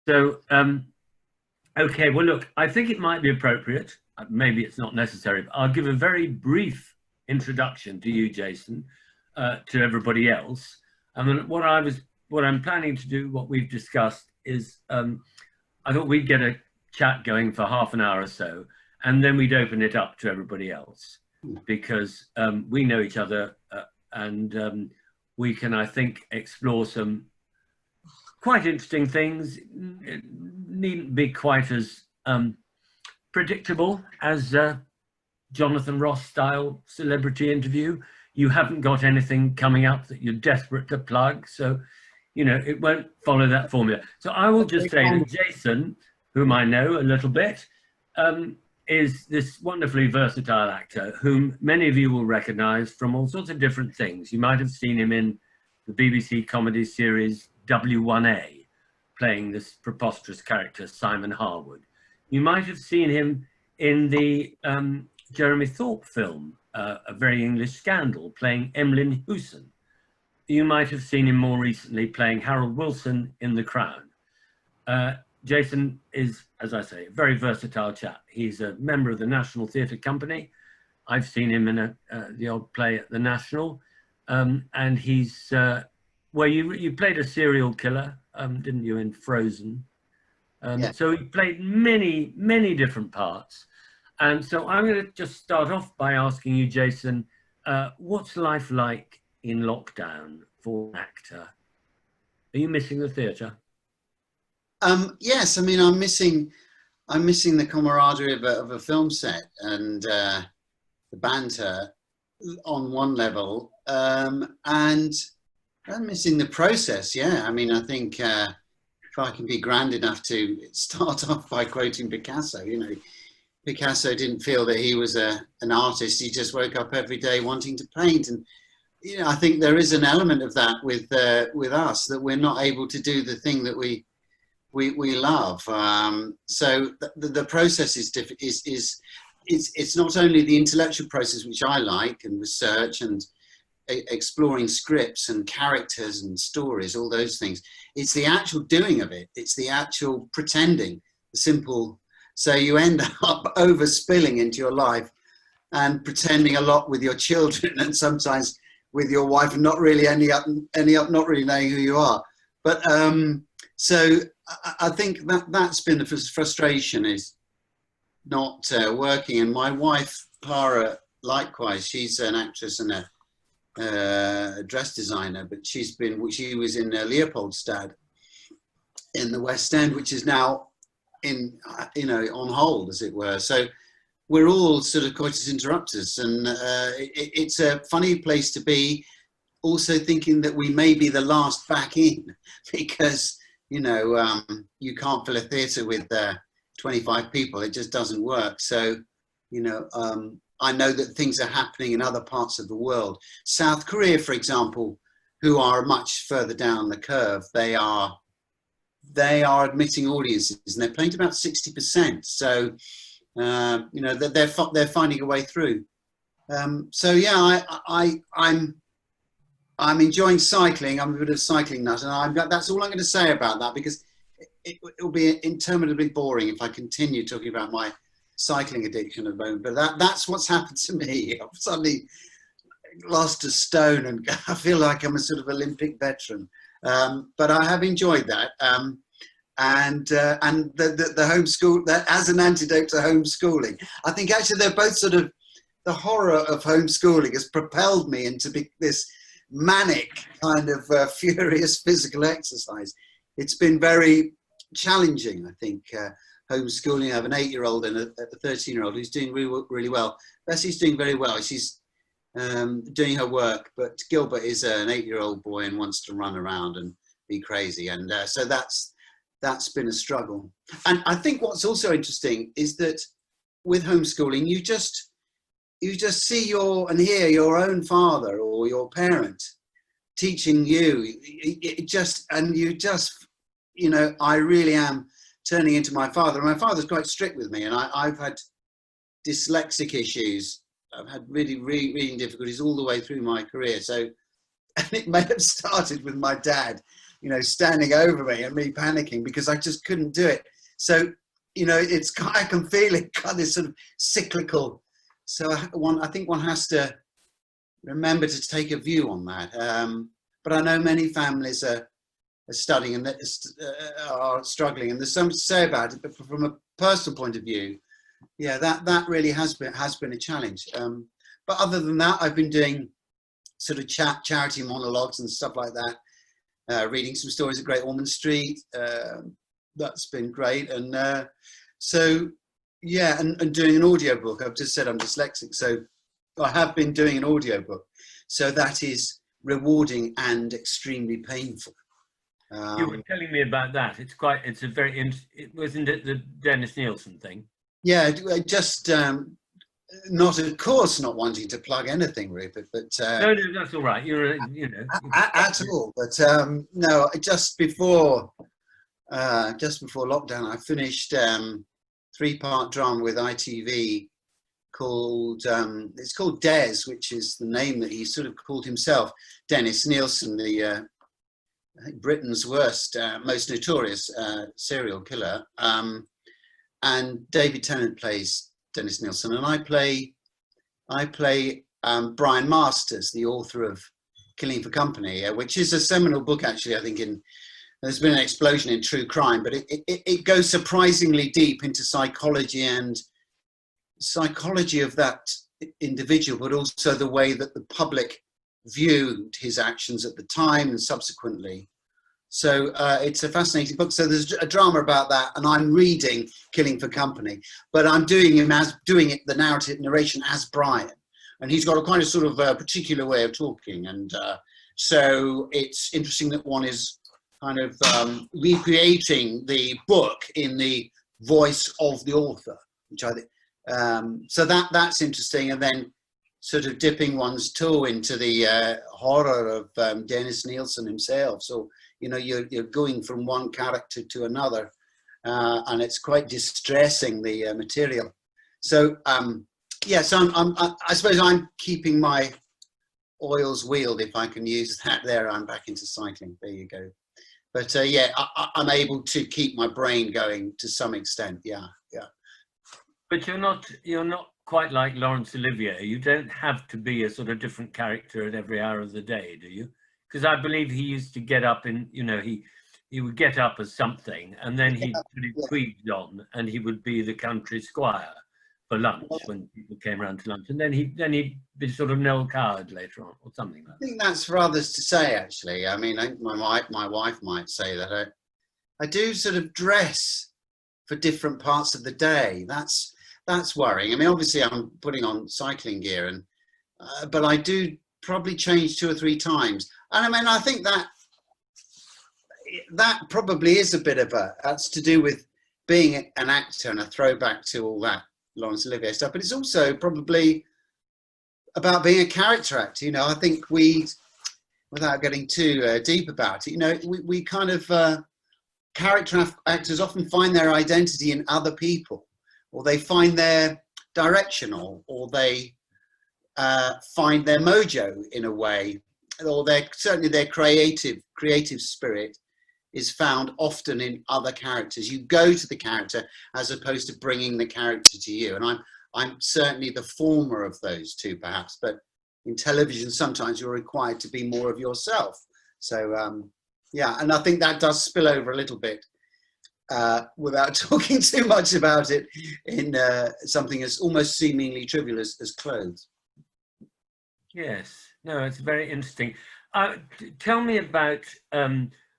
So, okay, well, look, I think it might be appropriate. Maybe it's not necessary, but I'll give a very brief introduction to you, Jason, to everybody else. And then what I'm planning to do, what we've discussed is, I thought we'd get a chat going for half an hour or so, and then we'd open it up to everybody else because we know each other and we can, I think, explore some quite interesting things. It needn't be quite as predictable as Jonathan Ross style celebrity interview. You haven't got anything coming up that you're desperate to plug. So, you know, it won't follow that formula. So I will just say that Jason, whom I know a little bit, is this wonderfully versatile actor whom many of you will recognize from all sorts of different things. You might have seen him in the BBC comedy series W1A, playing this preposterous character, Simon Harwood. You might have seen him in the Jeremy Thorpe film, A Very English Scandal, playing Emlyn Hewson. You might have seen him more recently playing Harold Wilson in The Crown. Jason is, as I say, a very versatile chap. He's a member of the National Theatre Company. I've seen him in the odd play at the National. And he's, well, you played a serial killer, didn't you, in Frozen? Yeah. So he played many, many different parts. And so I'm going to just start off by asking you, Jason, what's life like in lockdown for an actor? Are you missing the theatre? Yes, I mean, I'm missing the camaraderie of a film set and the banter on one level, and I'm missing the process. Yeah, I mean, I think if I can be grand enough to start off by quoting Picasso, you know, Picasso didn't feel that he was an artist. He just woke up every day wanting to paint, and you know, I think there is an element of that with us, that we're not able to do the thing that we love. So the process is it's not only the intellectual process, which I like, and research and exploring scripts and characters and stories, all those things. It's the actual doing of it. It's the actual pretending, the simple. So you end up overspilling into your life and pretending a lot with your children and sometimes with your wife, and not really ending up not really knowing who you are. But so I think that's been the frustration, is not working. And my wife, Para, likewise, she's an actress and a dress designer, but she was in Leopoldstad in the West End, which is now on hold, as it were. So we're all sort of coitus interruptus, and it's a funny place to be, also thinking that we may be the last back in, because you can't fill a theatre with 25 people. It just doesn't work. So I know that things are happening in other parts of the world. South Korea, for example, who are much further down the curve, they are admitting audiences, and they're playing to about 60%. So they're finding a way through. So yeah, I'm enjoying cycling. I'm a bit of a cycling nut, and that's all I'm going to say about that, because it will be interminably boring if I continue talking about my cycling addiction at the moment. But that's what's happened to me. I've suddenly lost a stone, and I feel like I'm a sort of Olympic veteran. But I have enjoyed that. And the homeschool, that as an antidote to homeschooling, I think actually they're both sort of, the horror of homeschooling has propelled me into this manic kind of furious physical exercise. It's been very challenging, I think, homeschooling. I have an 8-year-old and a 13-year-old who's doing really, really well. Bessie's doing very well. She's doing her work, but Gilbert is an 8-year-old boy and wants to run around and be crazy. And so that's been a struggle. And I think what's also interesting is that with homeschooling, you just see and hear your own father or your parent teaching you. I really am turning into my father. My father's quite strict with me, and I've had dyslexic issues. I've had really reading difficulties all the way through my career. So And it may have started with my dad, you know, standing over me and me panicking because I just couldn't do it. So, you know, I can feel it kind of sort of cyclical. So I think one has to remember to take a view on that. But I know many families are studying and are struggling, and there's something to say about it. But from a personal point of view, yeah, that really has been a challenge. But other than that, I've been doing sort of charity monologues and stuff like that, reading some stories at Great Ormond Street. That's been great. And so, yeah, and doing an audiobook. I've just said I'm dyslexic, so I have been doing an audiobook. So that is rewarding and extremely painful. You were telling me about that. It's a very, it wasn't it the Dennis Nielsen thing? Yeah, just not, of course, not wanting to plug anything, Rupert, but no, that's all right. You're, you know, at all. But no, just before lockdown, I finished 3-part drama with ITV called it's called Des, which is the name that he sort of called himself. Dennis Nielsen, the I think Britain's worst, most notorious serial killer. And David Tennant plays Dennis Nielsen, and I play Brian Masters, the author of Killing for Company, which is a seminal book, actually. I think there's been an explosion in true crime, but it goes surprisingly deep into psychology of that individual, but also the way that the public viewed his actions at the time and subsequently. So it's a fascinating book. So there's a drama about that, and I'm reading Killing for Company, but I'm doing the narration as Brian, and he's got a kind of sort of particular way of talking, and so it's interesting that one is kind of recreating the book in the voice of the author, which I think. So that's interesting, and then sort of dipping one's toe into the horror of Dennis Nielsen himself. So, you know, you're going from one character to another, and it's quite distressing, the material. So, yeah, so I suppose I'm keeping my oils wheeled, if I can use that there. I'm back into cycling. There you go. But yeah, I'm able to keep my brain going to some extent. Yeah, yeah. But you're not quite like Laurence Olivier. You don't have to be a sort of different character at every hour of the day, do you? Because I believe he used to get up and, you know, he would get up as something, and then he'd put his tweeds on and he would be the country squire for lunch when people came around to lunch, and then he'd be sort of Noel Coward later on, or something like that. I think that's for others to say, actually. I mean, my wife might say that I do sort of dress for different parts of the day. That's worrying. I mean, obviously I'm putting on cycling gear, and but I do probably change 2 or 3 times. And I mean, I think that probably is a bit of that's to do with being an actor and a throwback to all that Laurence Olivier stuff. But it's also probably about being a character actor. You know, I think without getting too deep about it, you know, we kind of character actors often find their identity in other people, or they find their direction, or they find their mojo in a way, or certainly their creative spirit is found often in other characters. You go to the character as opposed to bringing the character to you. And I'm certainly the former of those two, perhaps, but in television, sometimes you're required to be more of yourself. So, yeah, and I think that does spill over a little bit, without talking too much about it, in something as almost seemingly trivial as clothes. Yes, no, it's very interesting. Tell me about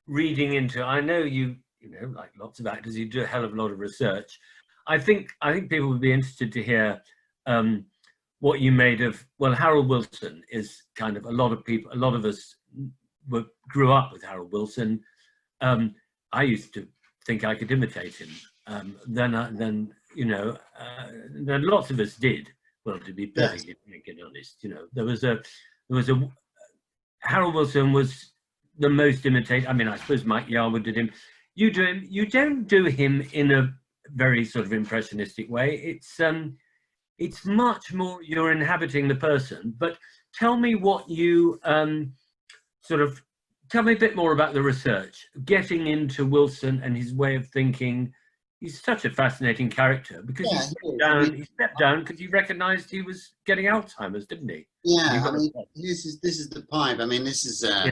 reading into. I know you know, like lots of actors, you do a hell of a lot of research. I think people would be interested to hear what you made of. Well, Harold Wilson is kind of, a lot of us grew up with Harold Wilson. I used to think I could imitate him. Then you know, then lots of us did. Well, to be perfectly frank and honest, you know, there was a Harold Wilson was the most imitated. I mean, I suppose Mike Yarwood did him. You don't do him in a very sort of impressionistic way. It's much more, you're inhabiting the person. But tell me what you sort of tell me a bit more about the research, getting into Wilson and his way of thinking. He's such a fascinating character because Yeah, he stepped down because he recognized he was getting Alzheimer's, didn't he? yeah. I mean, this is the pipe. I mean, this is Yeah.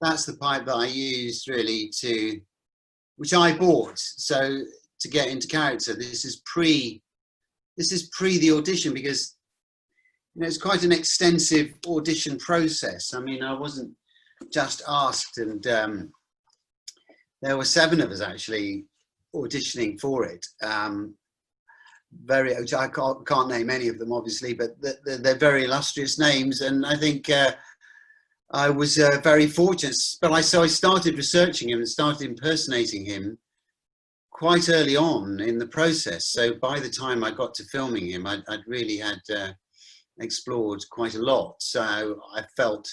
that's the pipe that I used really which I bought. So to get into character, this is pre the audition, because it's quite an extensive audition process. I mean, I wasn't just asked, and there were 7 of us actually auditioning for it. Which I can't name any of them, obviously, but they're very illustrious names, and I think I was very fortunate. But so I started researching him and started impersonating him quite early on in the process. So by the time I got to filming him, I'd really had explored quite a lot. So I felt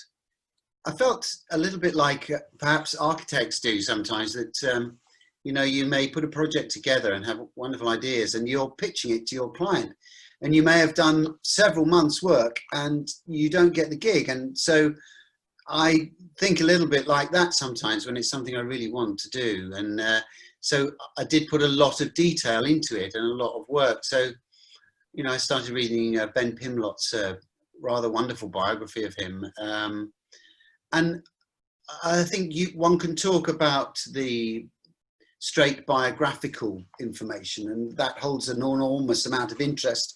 a little bit like perhaps architects do sometimes, that you may put a project together and have wonderful ideas, and you're pitching it to your client, and you may have done several months' work and you don't get the gig. And so I think a little bit like that sometimes when it's something I really want to do. And so I did put a lot of detail into it and a lot of work. So, I started reading Ben Pimlott's rather wonderful biography of him. And I think one can talk about the straight biographical information, and that holds an enormous amount of interest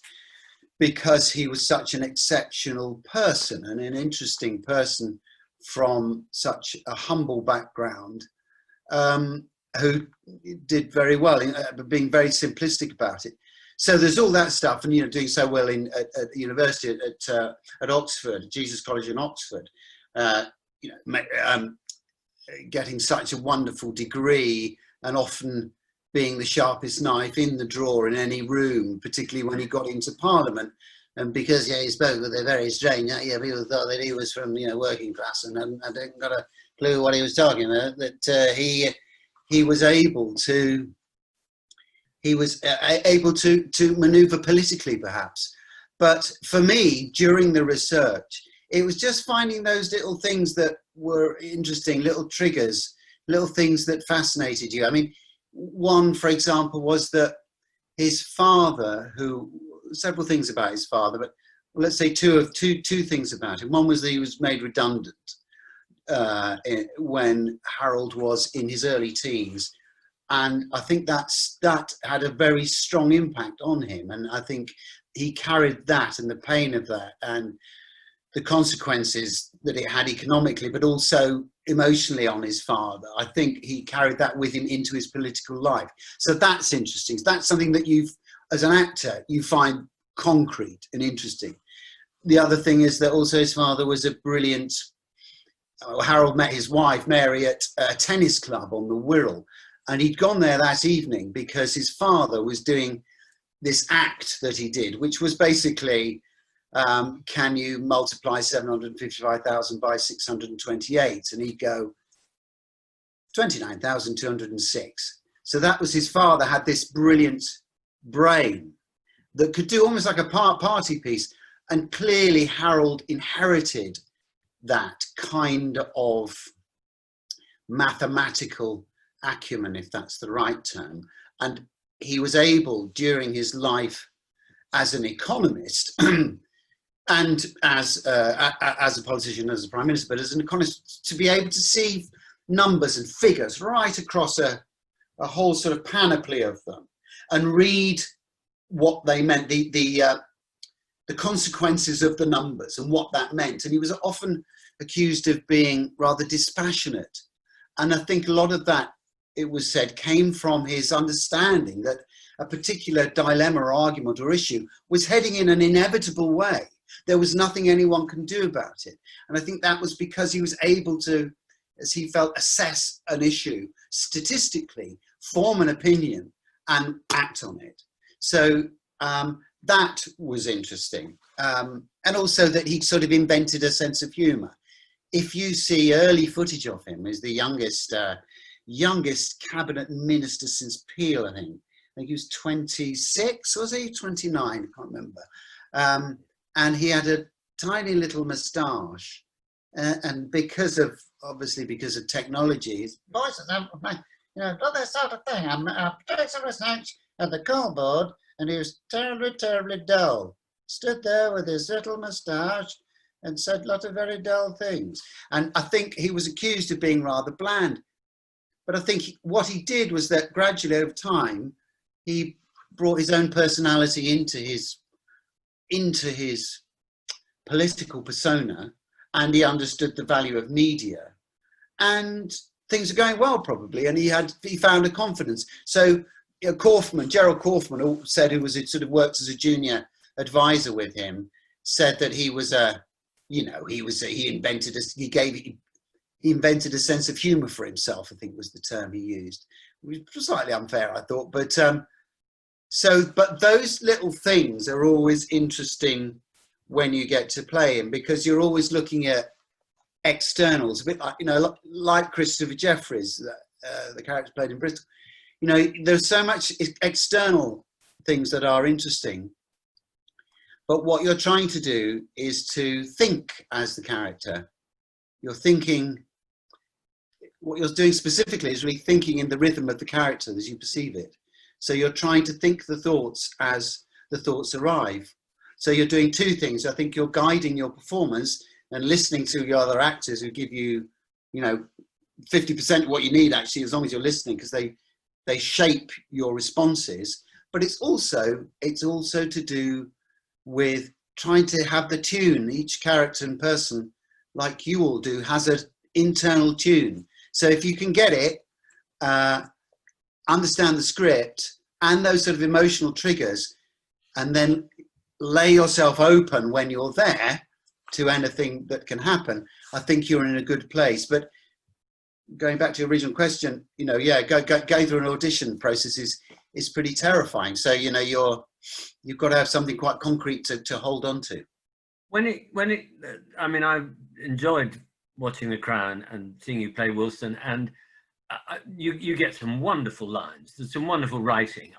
because he was such an exceptional person and an interesting person from such a humble background, who did very well, being very simplistic about it. So there's all that stuff, and doing so well at university at Oxford, Jesus College in Oxford, getting such a wonderful degree, and often being the sharpest knife in the drawer in any room, particularly when he got into Parliament. And because he spoke with a very strange, people thought that he was from working class, and I didn't got a clue what he was talking about. That he was able to manoeuvre politically, perhaps. But for me, during the research, it was just finding those little things that were interesting, little triggers, little things that fascinated you. I mean, one, for example, was that his father, several things about his father, but let's say two things about him. One was that he was made redundant when Harold was in his early teens. And I think that had a very strong impact on him. And I think he carried that and the pain of that and the consequences that it had economically, but also emotionally on his father. I think he carried that with him into his political life. So that's interesting. That's something that as an actor, you find concrete and interesting. The other thing is that also his father was a brilliant, Harold met his wife, Mary, at a tennis club on the Wirral. And he'd gone there that evening because his father was doing this act that he did, which was basically, can you multiply 755,000 by 628? And he'd go, 29,206. So that was his father had this brilliant brain that could do almost like a party piece. And clearly Harold inherited that kind of mathematical acumen, if that's the right term. And he was able, during his life as an economist and as a politician, as a prime minister, but as an economist, to be able to see numbers and figures right across a whole sort of panoply of them and read what they meant, the consequences of the numbers and what that meant. And he was often accused of being rather dispassionate. And I think a lot of that, it was said, came from his understanding that a particular dilemma or argument or issue was heading in an inevitable way. There was nothing anyone can do about it. And I think that was because he was able to, as he felt, assess an issue statistically, form an opinion and act on it. So that was interesting. And also that he sort of invented a sense of humor. If you see early footage of him, as the youngest cabinet minister since Peel, I think he was 26, was he? 29, I can't remember. And he had a tiny little moustache. and because of technology, his voices, not that sort of thing. I'm doing some research at the coal board, and he was terribly, terribly dull. Stood there with his little moustache and said a lot of very dull things. And I think he was accused of being rather bland. But I think what he did was that gradually over time, he brought his own personality into his political persona, and he understood the value of media, and things are going well probably, and he found a confidence. So Gerald Kaufman said, who was sort of worked as a junior advisor with him, said that he was he invented a sense of humor for himself, I think was the term he used, which was slightly unfair, I thought, but but those little things are always interesting when you get to play him, because you're always looking at externals, a bit like, like Christopher Jefferies, the character played in Bristol. There's so much external things that are interesting, but what you're trying to do is to think as the character. You're thinking, what you're doing specifically is really thinking in the rhythm of the character as you perceive it. So you're trying to think the thoughts as the thoughts arrive. So you're doing two things. I think you're guiding your performance and listening to your other actors who give you, 50% of what you need, actually, as long as you're listening, because they shape your responses. But it's also to do with trying to have the tune. Each character and person, like you all do, has an internal tune. So if you can get it, understand the script and those sort of emotional triggers, and then lay yourself open when you're there to anything that can happen, I think you're in a good place. But going back to your original question, going through an audition process is pretty terrifying. So you've got to have something quite concrete to hold on to. I've enjoyed watching The Crown and seeing you play Wilson, and you get some wonderful lines. There's some wonderful writing.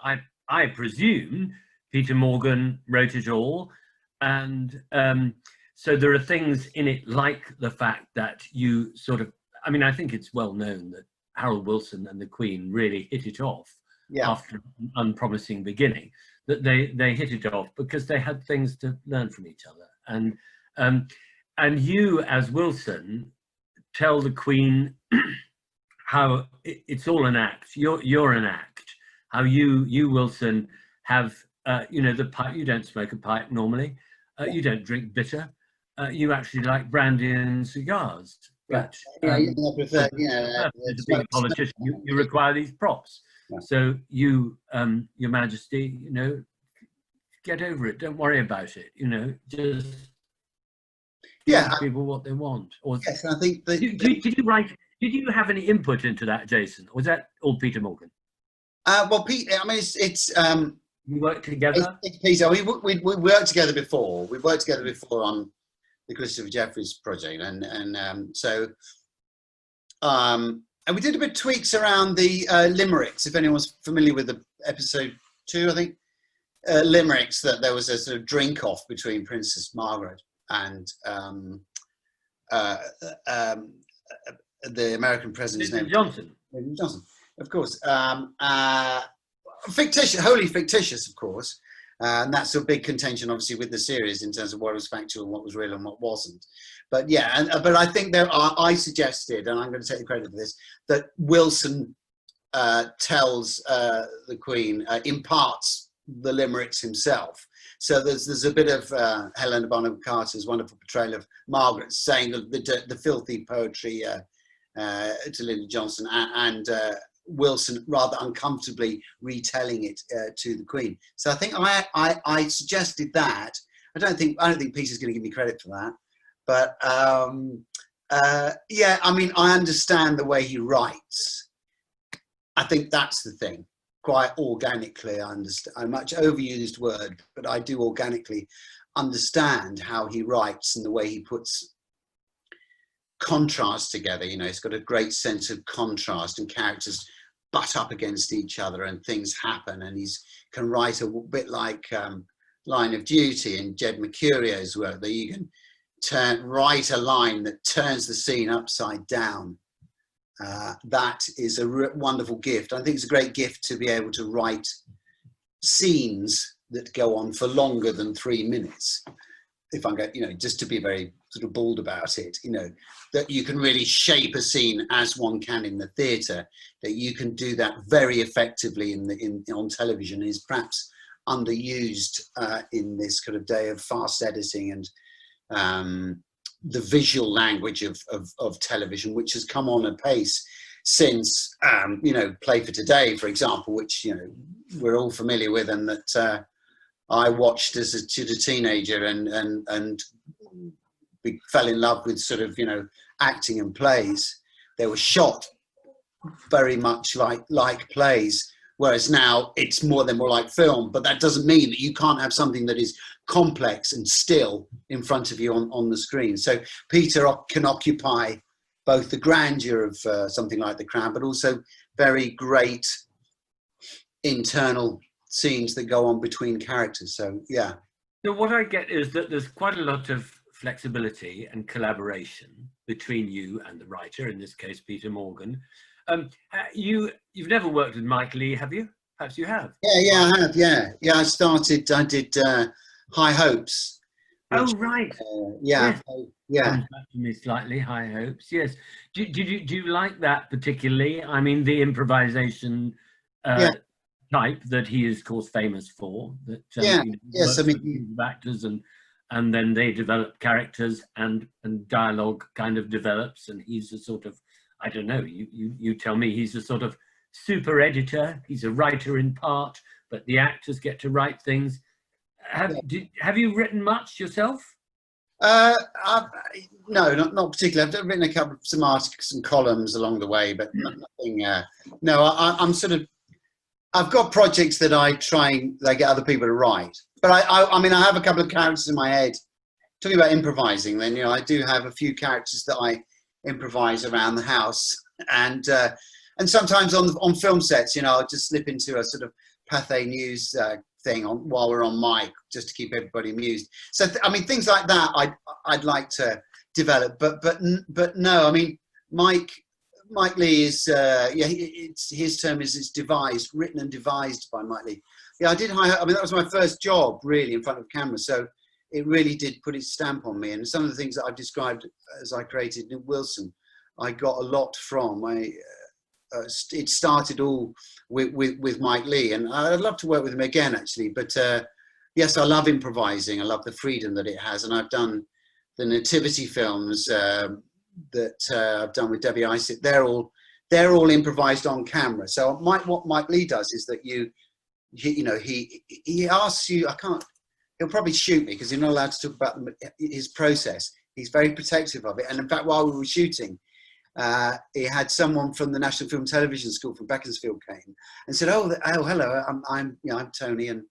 I presume Peter Morgan wrote it all, and so there are things in it, like the fact that you sort of, I think it's well known that Harold Wilson and the Queen really hit it off after an unpromising beginning, that they hit it off because they had things to learn from each other. And you, as Wilson, tell the Queen how it's all an act. You're an act. How you Wilson have the pipe. You don't smoke a pipe normally. You don't drink bitter. You actually like brandy and cigars. But I prefer, to be a politician, you require these props. Yeah. So you, Your Majesty, get over it. Don't worry about it. Just give people what they want. Or yes, I think that, did you write? Did you have any input into that, Jason? Or was that all Peter Morgan? Well, Pete, it's you worked together. It's Peter. We worked together before. We worked together before on the Christopher Jefferies project, and we did a bit of tweaks around the limericks. If anyone's familiar with the episode 2, I think limericks, that there was a sort of drink off between Princess Margaret and the American president's name, Johnson, of course. Fictitious, wholly fictitious, of course. And that's a big contention, obviously, with the series in terms of what was factual and what was real and what wasn't. But yeah, but I think I suggested, and I'm going to take the credit for this, that Wilson tells the Queen, imparts the limericks himself. So there's a bit of Helena Bonham Carter's wonderful portrayal of Margaret saying the filthy poetry to Lyndon Johnson, and Wilson rather uncomfortably retelling it to the Queen. So I think I suggested that. I don't think Peter's going to give me credit for that, but yeah, I understand the way he writes. I think that's the thing. Quite organically, I understand. A much overused word, but I do organically understand how he writes and the way he puts contrast together. He's got a great sense of contrast, and characters butt up against each other and things happen, and he can write a bit like Line of Duty and Jed Mercurio's work, that you can write a line that turns the scene upside down. That is a wonderful gift. I think it's a great gift to be able to write scenes that go on for longer than 3 minutes. If I'm going, you know, just to be very sort of bald about it, you know, that you can really shape a scene as one can in the theatre, that you can do that very effectively on television is perhaps underused in this kind of day of fast editing and the visual language of television, which has come on apace since, you know, Play for Today, for example, which, you know, we're all familiar with, and that I watched as a teenager and fell in love with sort of, you know, acting and plays. They were shot very much like plays, whereas now it's more like film. But that doesn't mean that you can't have something that is complex and still in front of you on the screen. So Peter can occupy both the grandeur of something like The Crown, but also very great internal scenes that go on between characters. So yeah. So what I get is that there's quite a lot of flexibility and collaboration between you and the writer, in this case Peter Morgan. You've never worked with Mike Leigh, have you? Perhaps you have. Yeah, I have. Yeah. I did High Hopes. Which, oh right. Yeah. Yes. Yeah. Comes back to me slightly. High Hopes. Yes. Do you like that particularly? I mean, the improvisation type that he is, of course, famous for. That yes, I mean, actors and then they develop characters and dialogue kind of develops, and he's a sort of, I don't know. You tell me. He's a sort of super editor. He's a writer in part, but the actors get to write things. Have you written much yourself? No, not particularly. I've written some articles and columns along the way, but nothing. No, I'm sort of. I've got projects that I get other people to write, but I mean, I have a couple of characters in my head. Talking about improvising, then, you know, I do have a few characters that I improvise around the house, and sometimes on film sets, you know, I'll just slip into a sort of Pathé News thing while we're on mic, just to keep everybody amused. So I mean, things like that I'd like to develop, but no, I mean, Mike Leigh is his term is written and devised by Mike Leigh. Yeah, I mean, that was my first job really in front of camera, so it really did put its stamp on me. And some of the things that I've described as I created in Wilson, I got a lot from. It started all with Mike Leigh, and I'd love to work with him again, actually. But yes, I love improvising. I love the freedom that it has, and I've done the nativity films that I've done with Debbie Isaac. They're all improvised on camera. So what Mike Leigh does is that he asks you. He'll probably shoot me because you're not allowed to talk about his process. He's very protective of it, and in fact, while we were shooting, he had someone from the National Film Television School from Beaconsfield came and said, "Oh, hello, I'm Tony, and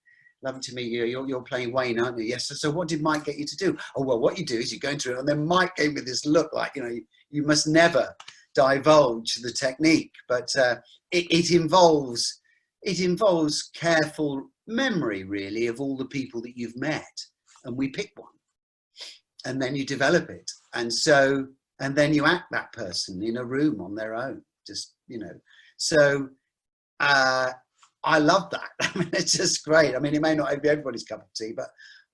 lovely to meet you. You're playing Wayne, aren't you?" "Yes." "So what did Mike get you to do?" "Oh, well, what you do is you go into it," and then Mike gave me this look like, you know, you must never divulge the technique, but it involves careful memory, really, of all the people that you've met, and we pick one, and then you develop it, and then you act that person in a room on their own, just, you know. So I love that. I mean, it's just great. I mean, it may not be everybody's cup of tea, but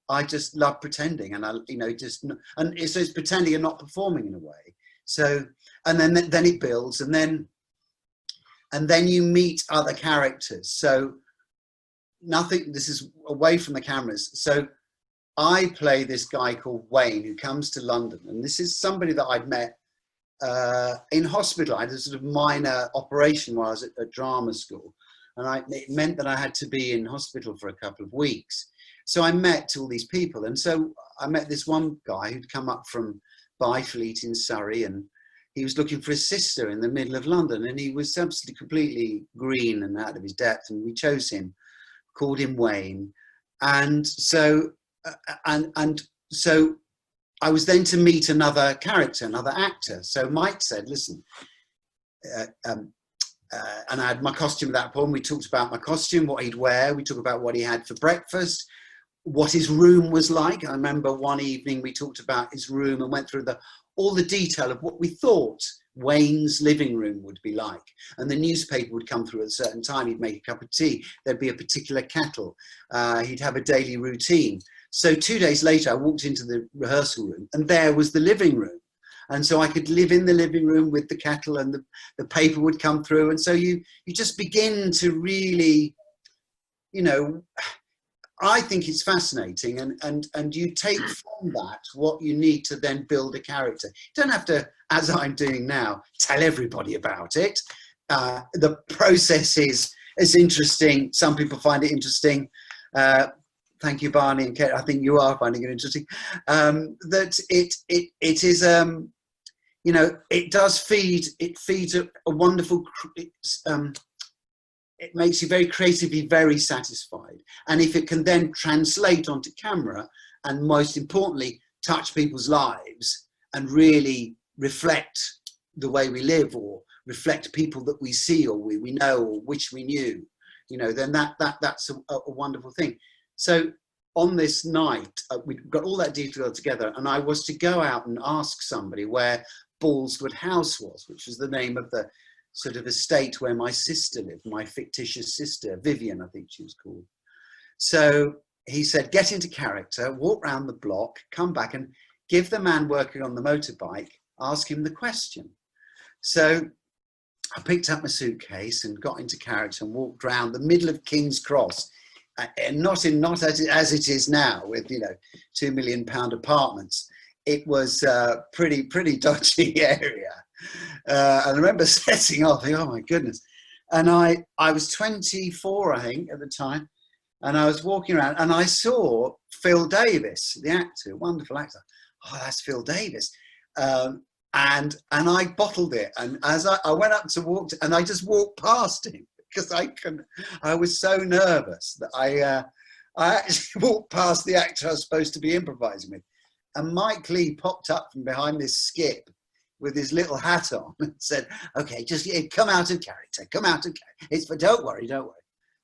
I just love pretending, and it's pretending and not performing in a way. So, and then it builds, and then you meet other characters. So this is away from the cameras. So I play this guy called Wayne who comes to London, and this is somebody that I'd met in hospital. I had a sort of minor operation while I was at drama school, and it meant that I had to be in hospital for a couple of weeks. So I met all these people, and so I met this one guy who'd come up from Byfleet in Surrey, and he was looking for his sister in the middle of London, and he was absolutely completely green and out of his depth, and we chose him, called him Wayne, and so I was then to meet another character, another actor. So Mike said, "Listen," and I had my costume at that point. We talked about my costume, what he'd wear. We talked about what he had for breakfast, what his room was like. I remember one evening we talked about his room and went through all the detail of what we thought Wayne's living room would be like. And the newspaper would come through at a certain time. He'd make a cup of tea. There'd be a particular kettle. He'd have a daily routine. So 2 days later, I walked into the rehearsal room and there was the living room. And so I could live in the living room with the kettle, and the paper would come through. And so you just begin to really, you know, I think it's fascinating, and you take from that what you need to then build a character. You don't have to, as I'm doing now, tell everybody about it. The process is interesting. Some people find it interesting. Thank you, Barney and Kate. I think you are finding it interesting. That it is, you know, it does feed. It feeds a wonderful. It makes you very creatively very satisfied. And if it can then translate onto camera and most importantly, touch people's lives and really reflect the way we live or reflect people that we see or we know or wish we knew, you know, then that's a wonderful thing. So on this night, we got all that detail together, and I was to go out and ask somebody where Ballswood House was, which was the name of the sort of estate where my sister lived, my fictitious sister, Vivian, I think she was called. So he said, get into character, walk round the block, come back and give the man working on the motorbike, ask him the question. So I picked up my suitcase and got into character and walked round the middle of King's Cross, and not as it is now with, you know, £2 million apartments. It was a pretty dodgy area. And I remember setting off, thinking, oh my goodness. And I was 24, I think, at the time. And I was walking around and I saw Phil Davis, the actor, wonderful actor. Oh, that's Phil Davis. And I bottled it. And as I went up to walk, and I just walked past him because I was so nervous that I actually walked past the actor I was supposed to be improvising with. And Mike Lee popped up from behind this skip with his little hat on and said, okay, just come out of character, come out of character. But don't worry.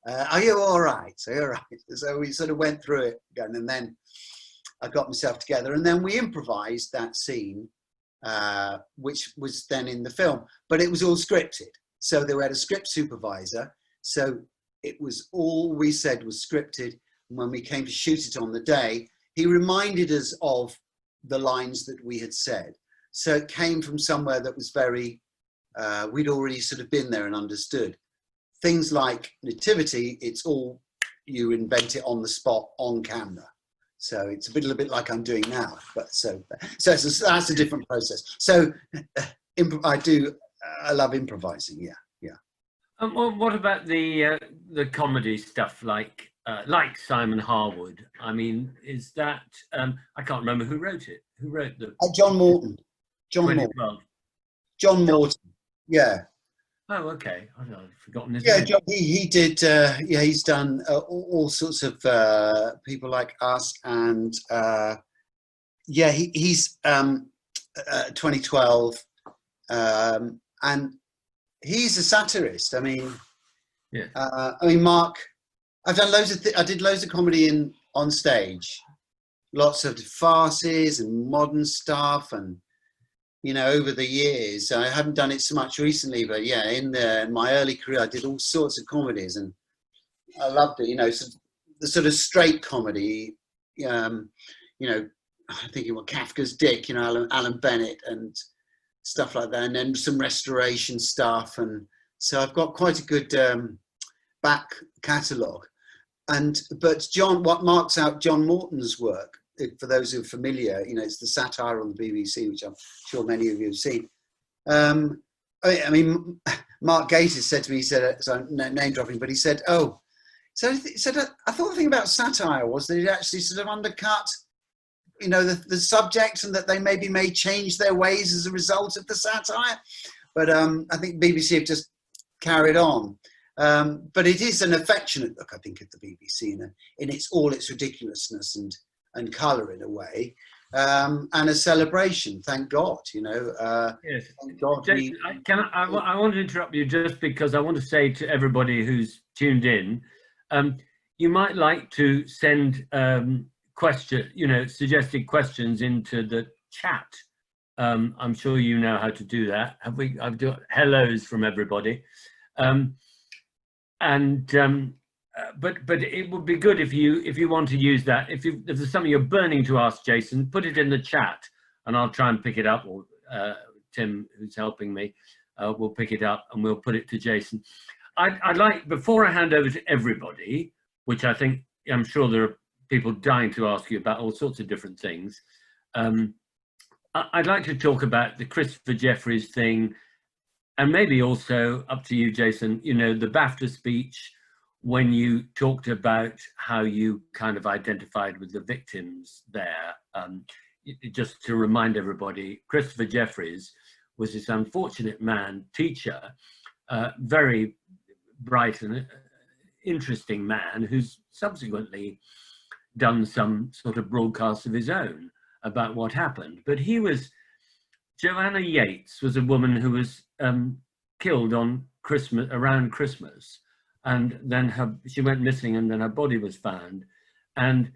Are you all right? So you're right. So we sort of went through it again, and then I got myself together, and then we improvised that scene, which was then in the film, but it was all scripted. So they had a script supervisor. So it was all we said was scripted. And when we came to shoot it on the day, he reminded us of the lines that we had said. So it came from somewhere that was very, we'd already sort of been there and understood. Things like nativity, it's all, you invent it on the spot, on camera. So it's a little bit like I'm doing now, but so that's a different process. So I love improvising, yeah. Well, what about the comedy stuff, like Simon Harwood? I mean, is that, I can't remember who wrote it. Who wrote the... John Morton. John Morton, yeah. Oh, okay. I've forgotten his name. Yeah, John, he did. He's done all sorts of People Like Us, and he's 2012, and he's a satirist. I mean, Mark. I've done loads of. I did loads of comedy on stage, lots of farces and modern stuff, and you know, over the years. I haven't done it so much recently, but yeah, in my early career, I did all sorts of comedies, and I loved it. You know, the sort of straight comedy. You know, I'm thinking, well, Kafka's Dick, you know, Alan Bennett and stuff like that, and then some restoration stuff, and so I've got quite a good back catalogue. But what marks out John Morton's work, for those who are familiar, you know, it's the satire on the BBC, which I'm sure many of you have seen. I mean, Mark Gatiss said to me, he said, so name dropping, but he said, oh, so he said, I thought the thing about satire was that it actually sort of undercut, you know, the subject, and that they maybe may change their ways as a result of the satire. But I think BBC have just carried on. But it is an affectionate look, I think, at the BBC in all its ridiculousness and colour in a way, and a celebration. Thank God, you know. Yes. Thank God. Jason, I want to interrupt you just because I want to say to everybody who's tuned in, you might like to send suggested questions into the chat. I'm sure you know how to do that. I've got hellos from everybody. But it would be good if you want to use that. If there's something you're burning to ask Jason, put it in the chat, and I'll try and pick it up. Or Tim, who's helping me, will pick it up, and we'll put it to Jason. I'd like, before I hand over to everybody, which I'm sure there are people dying to ask you about all sorts of different things. I'd like to talk about the Christopher Jefferies thing, and maybe also, up to you, Jason, the BAFTA speech, when you talked about how you kind of identified with the victims there. Just to remind everybody, Christopher Jefferies was this unfortunate teacher, very bright and interesting man, who's subsequently done some sort of broadcast of his own about what happened. But Joanna Yates was a woman who was killed on around Christmas, and then she went missing, and then her body was found. And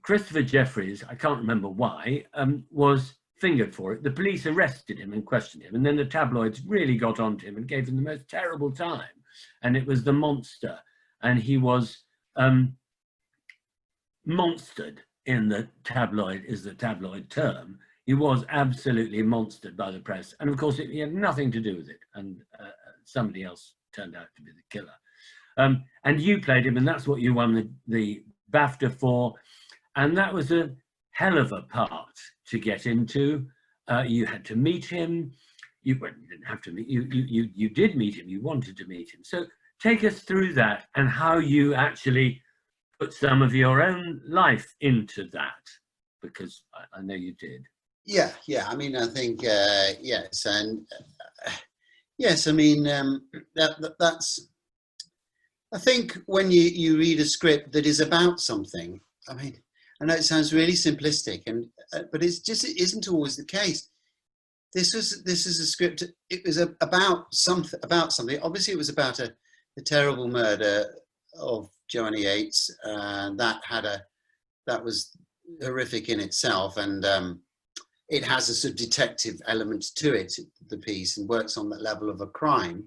Christopher Jefferies, I can't remember why, was fingered for it. The police arrested him and questioned him, and then the tabloids really got onto him and gave him the most terrible time. And it was the monster, and he was monstered in the tabloid, is the tabloid term. He was absolutely monstered by the press, and of course he had nothing to do with it, and somebody else turned out to be the killer. And you played him, and that's what you won the BAFTA for, and that was a hell of a part to get into. You had to meet him. You didn't have to meet. You did meet him. You wanted to meet him. So take us through that and how you actually put some of your own life into that, because I know you did. Yeah. I mean, I think yes, and yes. I mean, that's. I think when you read a script that is about something, I mean, I know it sounds really simplistic, but it isn't always the case. This is a script. It was about something. Obviously, it was about the terrible murder of Joanna Yates. That was horrific in itself, and it has a sort of detective element to it, the piece, and works on that level of a crime.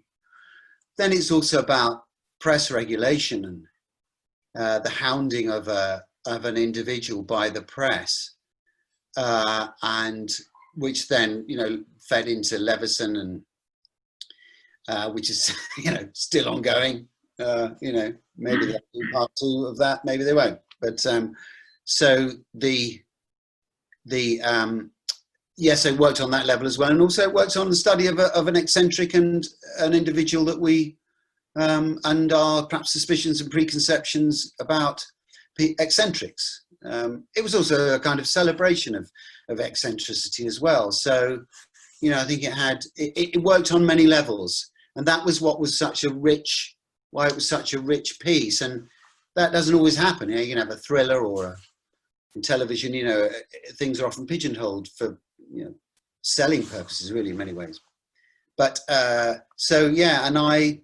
Then it's also about press regulation and the hounding of an individual by the press, and which then fed into Leveson, and which is still ongoing. Maybe they'll do part 2 of that, maybe they won't. But so yes, it worked on that level as well, and also it worked on the study of an eccentric and an individual that we and our perhaps suspicions and preconceptions about eccentrics. It was also a kind of celebration of eccentricity as well. So, I think it worked on many levels, and that was what was why it was such a rich piece. And that doesn't always happen. You can have a thriller or in television, things are often pigeonholed for, selling purposes, really, in many ways. But so, yeah, and I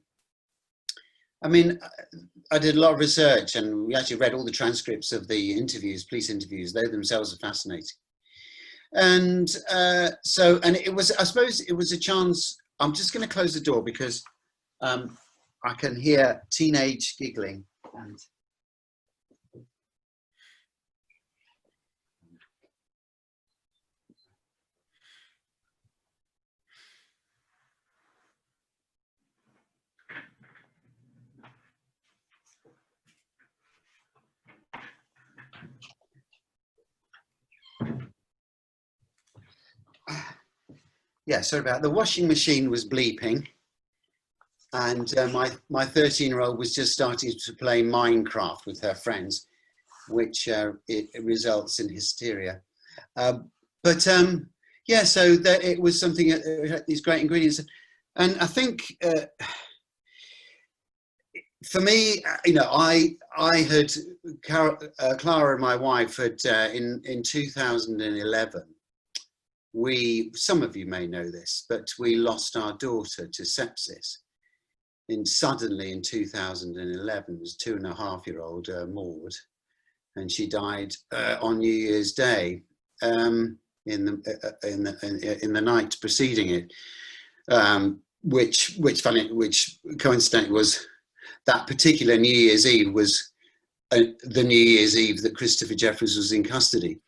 mean, I did a lot of research, and we actually read all the transcripts of the interviews, police interviews. They themselves are fascinating. And and it was, I suppose it was a chance. I'm just going to close the door because I can hear teenage giggling. And yeah, sorry about that. The washing machine was bleeping, and my 13-year-old was just starting to play Minecraft with her friends, which it results in hysteria. Yeah, so it was something that had these great ingredients, and I think for me, I had Clara, my wife, had in 2011. Some of you may know this, but we lost our daughter to sepsis suddenly in 2011, was a 2.5-year-old Maud, and she died on New Year's Day, in the night preceding it, which coincidentally was that particular New Year's Eve was the New Year's Eve that Christopher Jefferies was in custody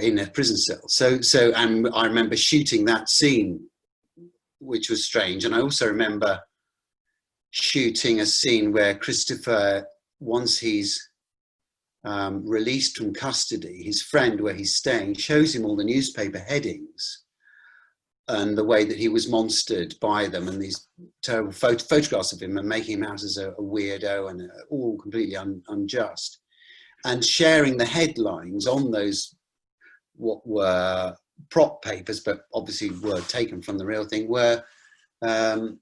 in a prison cell. And I remember shooting that scene, which was strange. And I also remember shooting a scene where Christopher, once he's released from custody, his friend where he's staying shows him all the newspaper headings and the way that he was monstered by them, and these terrible photographs of him, and making him out as a weirdo and all completely unjust, and sharing the headlines on those, what were prop papers, but obviously were taken from the real thing, were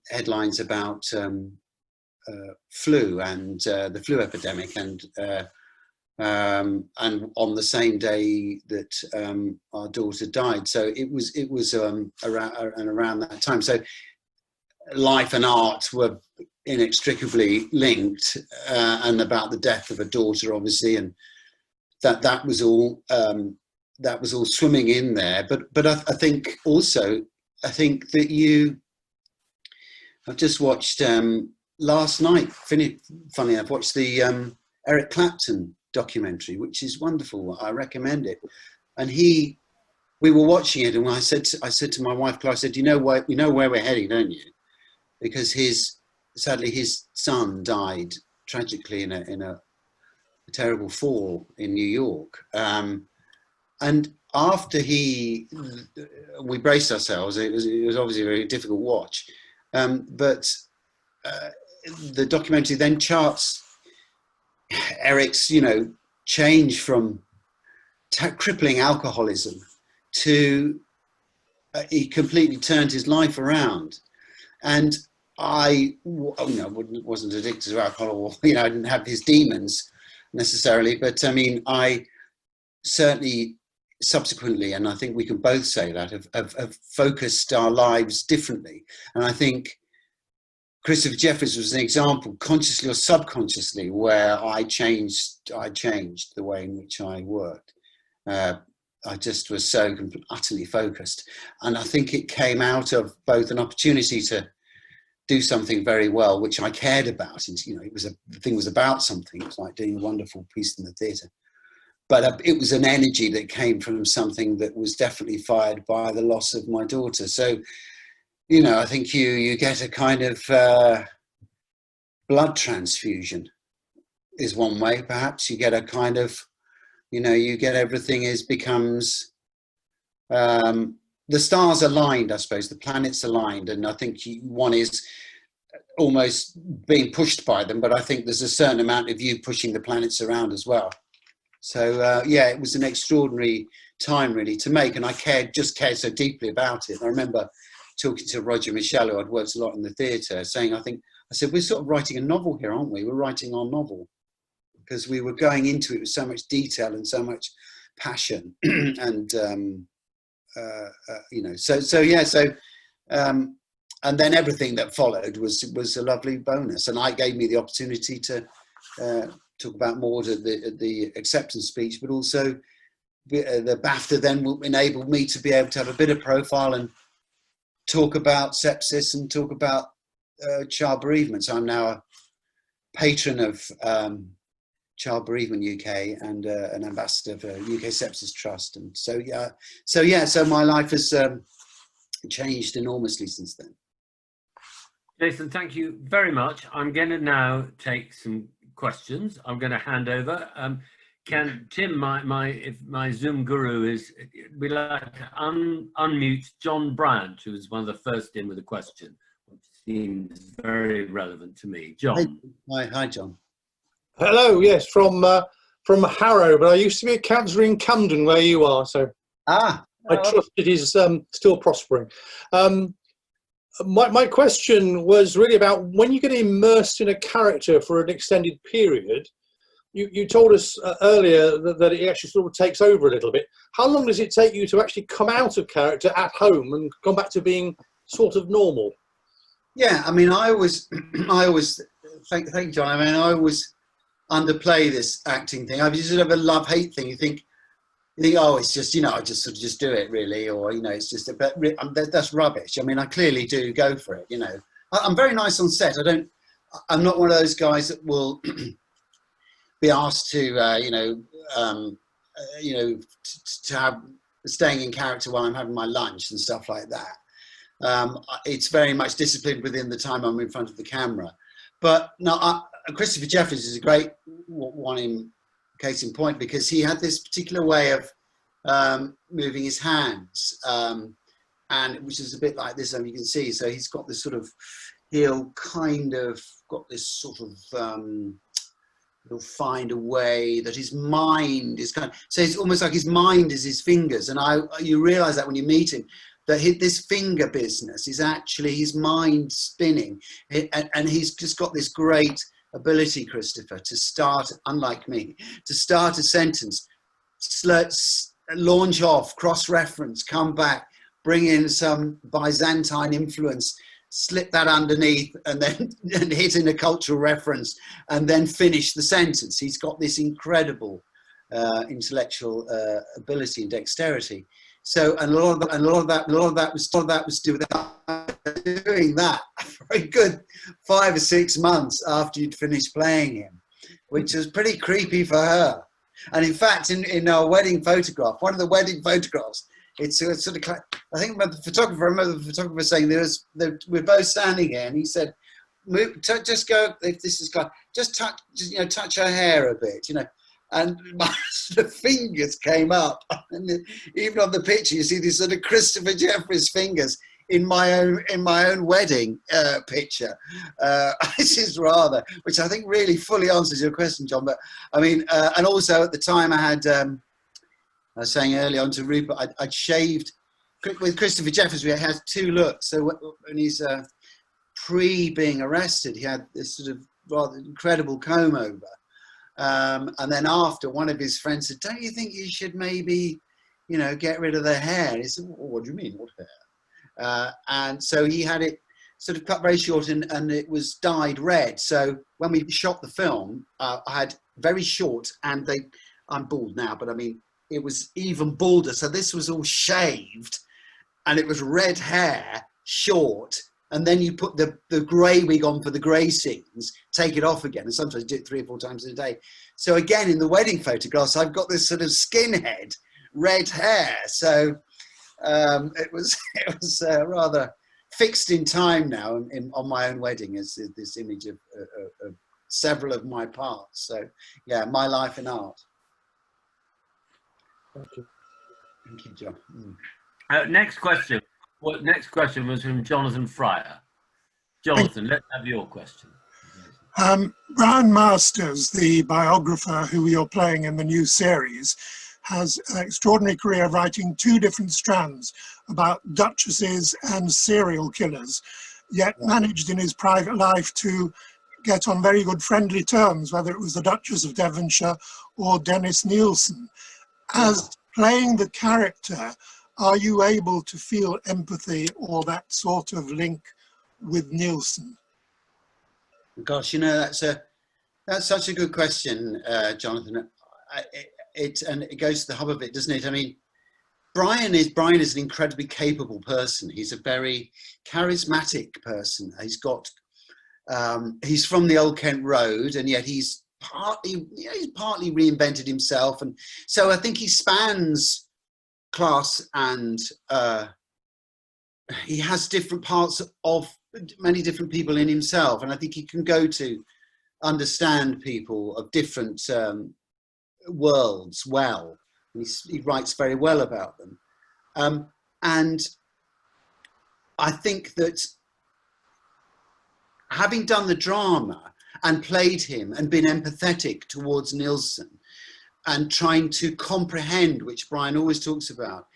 headlines about flu and the flu epidemic, and on the same day that our daughter died. So it was around that time. So life and art were inextricably linked, and about the death of a daughter, obviously, and that was all swimming in there. But I think also, that I've just watched last night. Funny enough, watched the Eric Clapton documentary, which is wonderful. I recommend it. And we were watching it, and I said to my wife, Claire, I said, you know where we're heading, don't you? Because sadly his son died tragically in a terrible fall in New York. And after we braced ourselves, it was obviously a very difficult watch. But the documentary then charts Eric's, change from crippling alcoholism to he completely turned his life around. And I wasn't addicted to alcohol, or I didn't have his demons necessarily, but I mean, I certainly subsequently, and I think we can both say that, have focused our lives differently. And I think Christopher Jefferies was an example, consciously or subconsciously, where I changed the way in which I worked. I just was so utterly focused. And I think it came out of both an opportunity to do something very well, which I cared about. And, the thing was about something. It was like doing a wonderful piece in the theatre. But it was an energy that came from something that was definitely fired by the loss of my daughter. So, I think you get a kind of blood transfusion is one way, perhaps. You get a kind of, you get everything becomes, the stars aligned, I suppose, the planets aligned. And I think one is almost being pushed by them, but I think there's a certain amount of you pushing the planets around as well. So, it was an extraordinary time really to make. And I just cared so deeply about it. I remember talking to Roger Michel, who I'd worked a lot in the theatre, saying, I said, we're sort of writing a novel here, aren't we? We're writing our novel, because we were going into it with so much detail and so much passion. And, and then everything that followed was a lovely bonus. And it gave me the opportunity to talk about Maud at the acceptance speech, but also the BAFTA then enabled me to be able to have a bit of profile and talk about sepsis and talk about child bereavement. So I'm now a patron of Child Bereavement UK and an ambassador for UK Sepsis Trust. And so my life has changed enormously since then. Jason, thank you very much. I'm going to now take some questions. I'm going to hand over. Can Tim, my Zoom guru, we'd like to unmute John Bryant, who was one of the first in with a question, which seems very relevant to me. John. Hi, John. Hello. Yes, from Harrow, but I used to be a councillor in Camden, where you are. So I trust it is still prospering. My question was really about when you get immersed in a character for an extended period. You told us earlier that it actually sort of takes over a little bit. How long does it take you to actually come out of character at home and come back to being sort of normal? Yeah, I mean, I always thank you, John. I mean, I always underplay this acting thing. I just sort of a love-hate thing. You think, oh, it's just, I just sort of just do it really, or it's just a bit. That's rubbish. I mean, I clearly do go for it. I'm very nice on set. I'm not one of those guys that will be asked to, to have staying in character while I'm having my lunch and stuff like that. It's very much disciplined within the time I'm in front of the camera. But no, Christopher Jefferies is a great one in case in point, because he had this particular way of moving his hands, and which is a bit like this, you can see. So he's got this sort of, he'll kind of got this sort of, he'll find a way that his mind is so it's almost like his mind is his fingers. And you realize that when you meet him, that this finger business is actually his mind spinning. And he's just got this great ability, Christopher, to start, unlike me, to start a sentence, launch off, cross-reference, come back, bring in some Byzantine influence, slip that underneath, and then hit in a cultural reference, and then finish the sentence. He's got this incredible intellectual ability and dexterity. So, and a lot of that was to do with doing that for a good 5 or 6 months after you'd finished playing him, which was pretty creepy for her. And in fact, in our wedding photograph, one of the wedding photographs, it's sort of, I think I remember the photographer saying we're both standing here, and he said, just go, if this is just touch her hair a bit, and my sort of fingers came up, and even on the picture you see these sort of Christopher Jefferies fingers in my own wedding picture. This is rather, which I think really fully answers your question, John. But I mean, and also at the time I had, I was saying earlier on to Rupert, I'd shaved with Christopher Jefferies. We had 2 looks. So when he's pre being arrested, he had this sort of rather incredible comb over. And then after, one of his friends said, "Don't you think you should maybe, get rid of the hair?" And he said, "Well, what do you mean, what hair?" And so he had it sort of cut very short, and it was dyed red. So when we shot the film, I had very short, and I'm bald now, but I mean, it was even balder. So this was all shaved, and it was red hair, short. And then you put the grey wig on for the grey scenes, take it off again, and sometimes do it 3 or 4 times a day. So again, in the wedding photographs, I've got this sort of skinhead, red hair. So it was rather fixed in time now on my own wedding, as this image of several of my parts. So yeah, my life in art. Thank you. Thank you, John. Next question. Next question was from Jonathan Fryer. Jonathan, let's have your question. Brian Masters, the biographer who you're playing in the new series, has an extraordinary career writing 2 different strands about duchesses and serial killers, yet managed in his private life to get on very good friendly terms, whether it was the Duchess of Devonshire or Dennis Nielsen. As playing the character, are you able to feel empathy or that sort of link with Nielsen? Gosh, that's such a good question, Jonathan. And it goes to the hub of it, doesn't it? I mean, Brian is an incredibly capable person. He's a very charismatic person. He's got, he's from the Old Kent Road, and yet he's partly reinvented himself, and so I think he spans class, and he has different parts of many different people in himself, and I think he can go to understand people of different worlds well, and he writes very well about them, and I think that having done the drama and played him and been empathetic towards Nielsen, and trying to comprehend, which Brian always talks about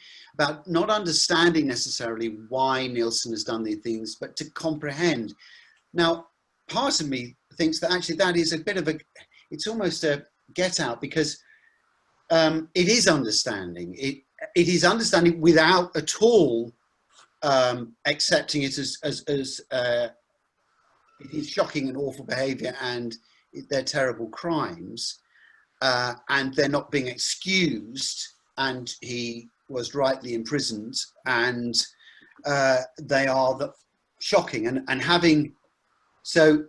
not understanding necessarily why Nielsen has done these things, but to comprehend. Now, part of me thinks that actually that is a bit of it's almost a get out, because it is understanding. It is understanding without at all accepting it as it is shocking and awful behaviour, and they're terrible crimes, and they're not being excused, and he was rightly imprisoned, and they are shocking. And having, so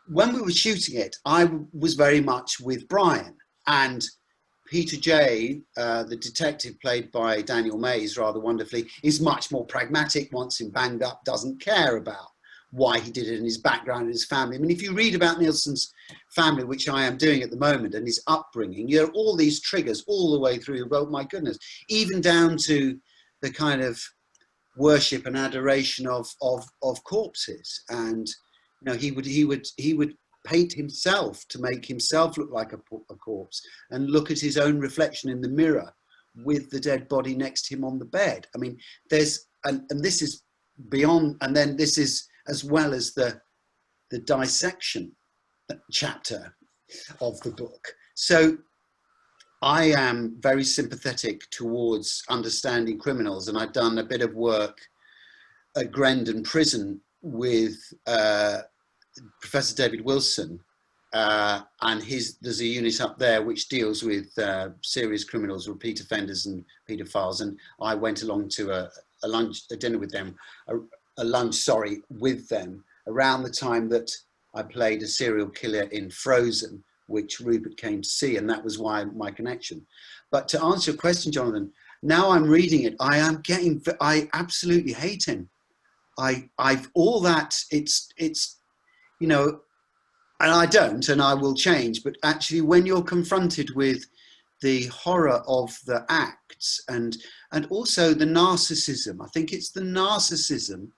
when we were shooting it, I was very much with Brian, and Peter J, the detective played by Daniel Mays rather wonderfully, is much more pragmatic. Once him banged up, doesn't care about why he did it and his background and his family. I mean, if you read about Nielsen's family, which I am doing at the moment, and his upbringing, you know, all these triggers all the way through, oh my goodness, even down to the kind of worship and adoration of corpses. And, you know, he would paint himself to make himself look like a corpse, and look at his own reflection in the mirror with the dead body next to him on the bed. I mean, there's, and this is beyond, and then this is as well as the dissection chapter of the book. So I am very sympathetic towards understanding criminals, and I've done a bit of work at Grendon Prison with Professor David Wilson, and there's a unit up there which deals with serious criminals, repeat offenders and paedophiles, and I went along to a dinner with them, with them around the time that I played a serial killer in Frozen, which Rupert came to see, and that was why my connection. But to answer your question, Jonathan, now I'm reading it, I absolutely hate him. I've all that, it's, you know, and I don't, and I will change, but actually when you're confronted with the horror of the acts and also the narcissism, I think it's the narcissism,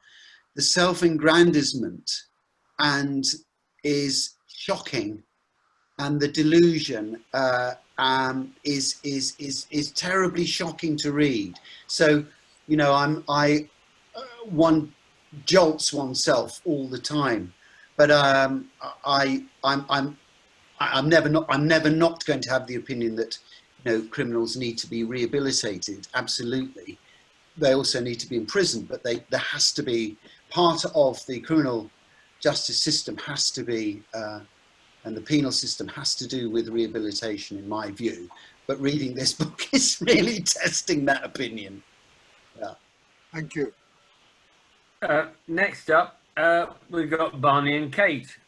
the self-aggrandizement, and is shocking, and the delusion is terribly shocking to read. So, you know, one jolts oneself all the time, but I'm never not going to have the opinion that, you know, criminals need to be rehabilitated. Absolutely, they also need to be imprisoned, but there has to be part of the criminal justice system has to be, and the penal system has to do with rehabilitation, in my view. But reading this book is really testing that opinion. Yeah. Thank you. Next up, we've got Barney and Kate.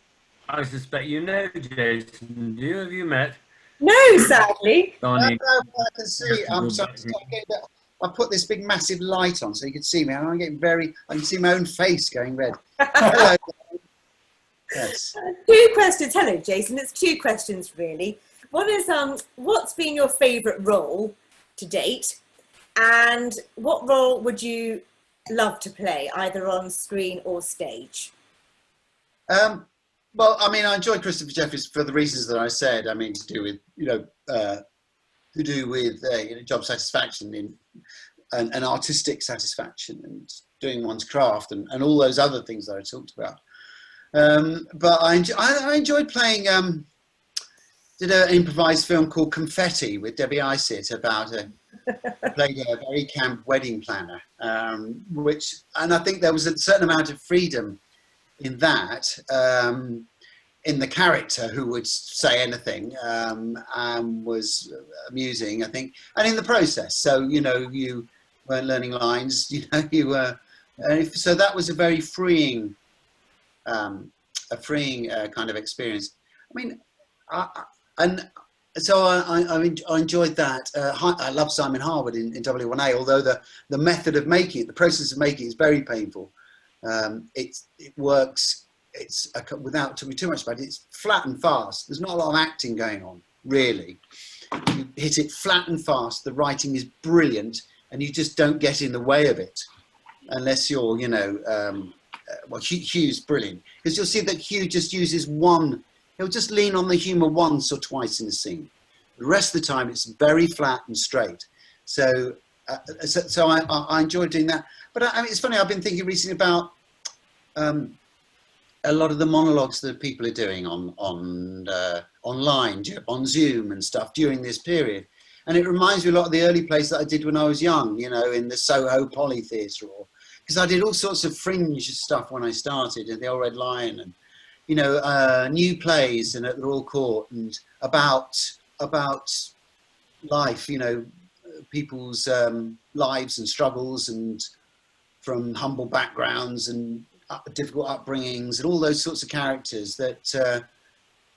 I suspect you know Jason. Have you met? No, sadly. Barney. I can see. I put this big massive light on so you can see me, and I'm getting I can see my own face going red. Hello. Yes. Two questions. Hello, Jason. It's two questions really. One is, what's been your favourite role to date, and what role would you love to play, either on screen or stage? Well, I mean, I enjoyed Christopher Jefferies for the reasons that I said. I mean, to do with, you know, job satisfaction and artistic satisfaction and doing one's craft and all those other things that I talked about. But I enjoyed playing, did an improvised film called Confetti with Debbie Isett about played a very camp wedding planner, and I think there was a certain amount of freedom in that, in the character who would say anything, and was amusing, I think, and in the process. So, you know, you weren't learning lines, you know, you were, so that was a very freeing, kind of experience. I mean, so I enjoyed that. I love Simon Harwood in W1A, although the method of making it, the process of making it is very painful. It works, without talking too much about it, it's flat and fast. There's not a lot of acting going on, really. You hit it flat and fast, the writing is brilliant, and you just don't get in the way of it, unless you're, you know, well, Hugh's brilliant, because you'll see that Hugh just uses one, he'll just lean on the humour once or twice in the scene. The rest of the time, it's very flat and straight. So I enjoyed doing that. But I mean, it's funny, I've been thinking recently about a lot of the monologues that people are doing online, on Zoom and stuff during this period. And it reminds me a lot of the early plays that I did when I was young, you know, in the Soho Poly Theatre, because I did all sorts of fringe stuff when I started in the Old Red Lion, and you know, new plays and at the Royal Court, and about life, you know, people's lives and struggles, and from humble backgrounds and difficult upbringings, and all those sorts of characters that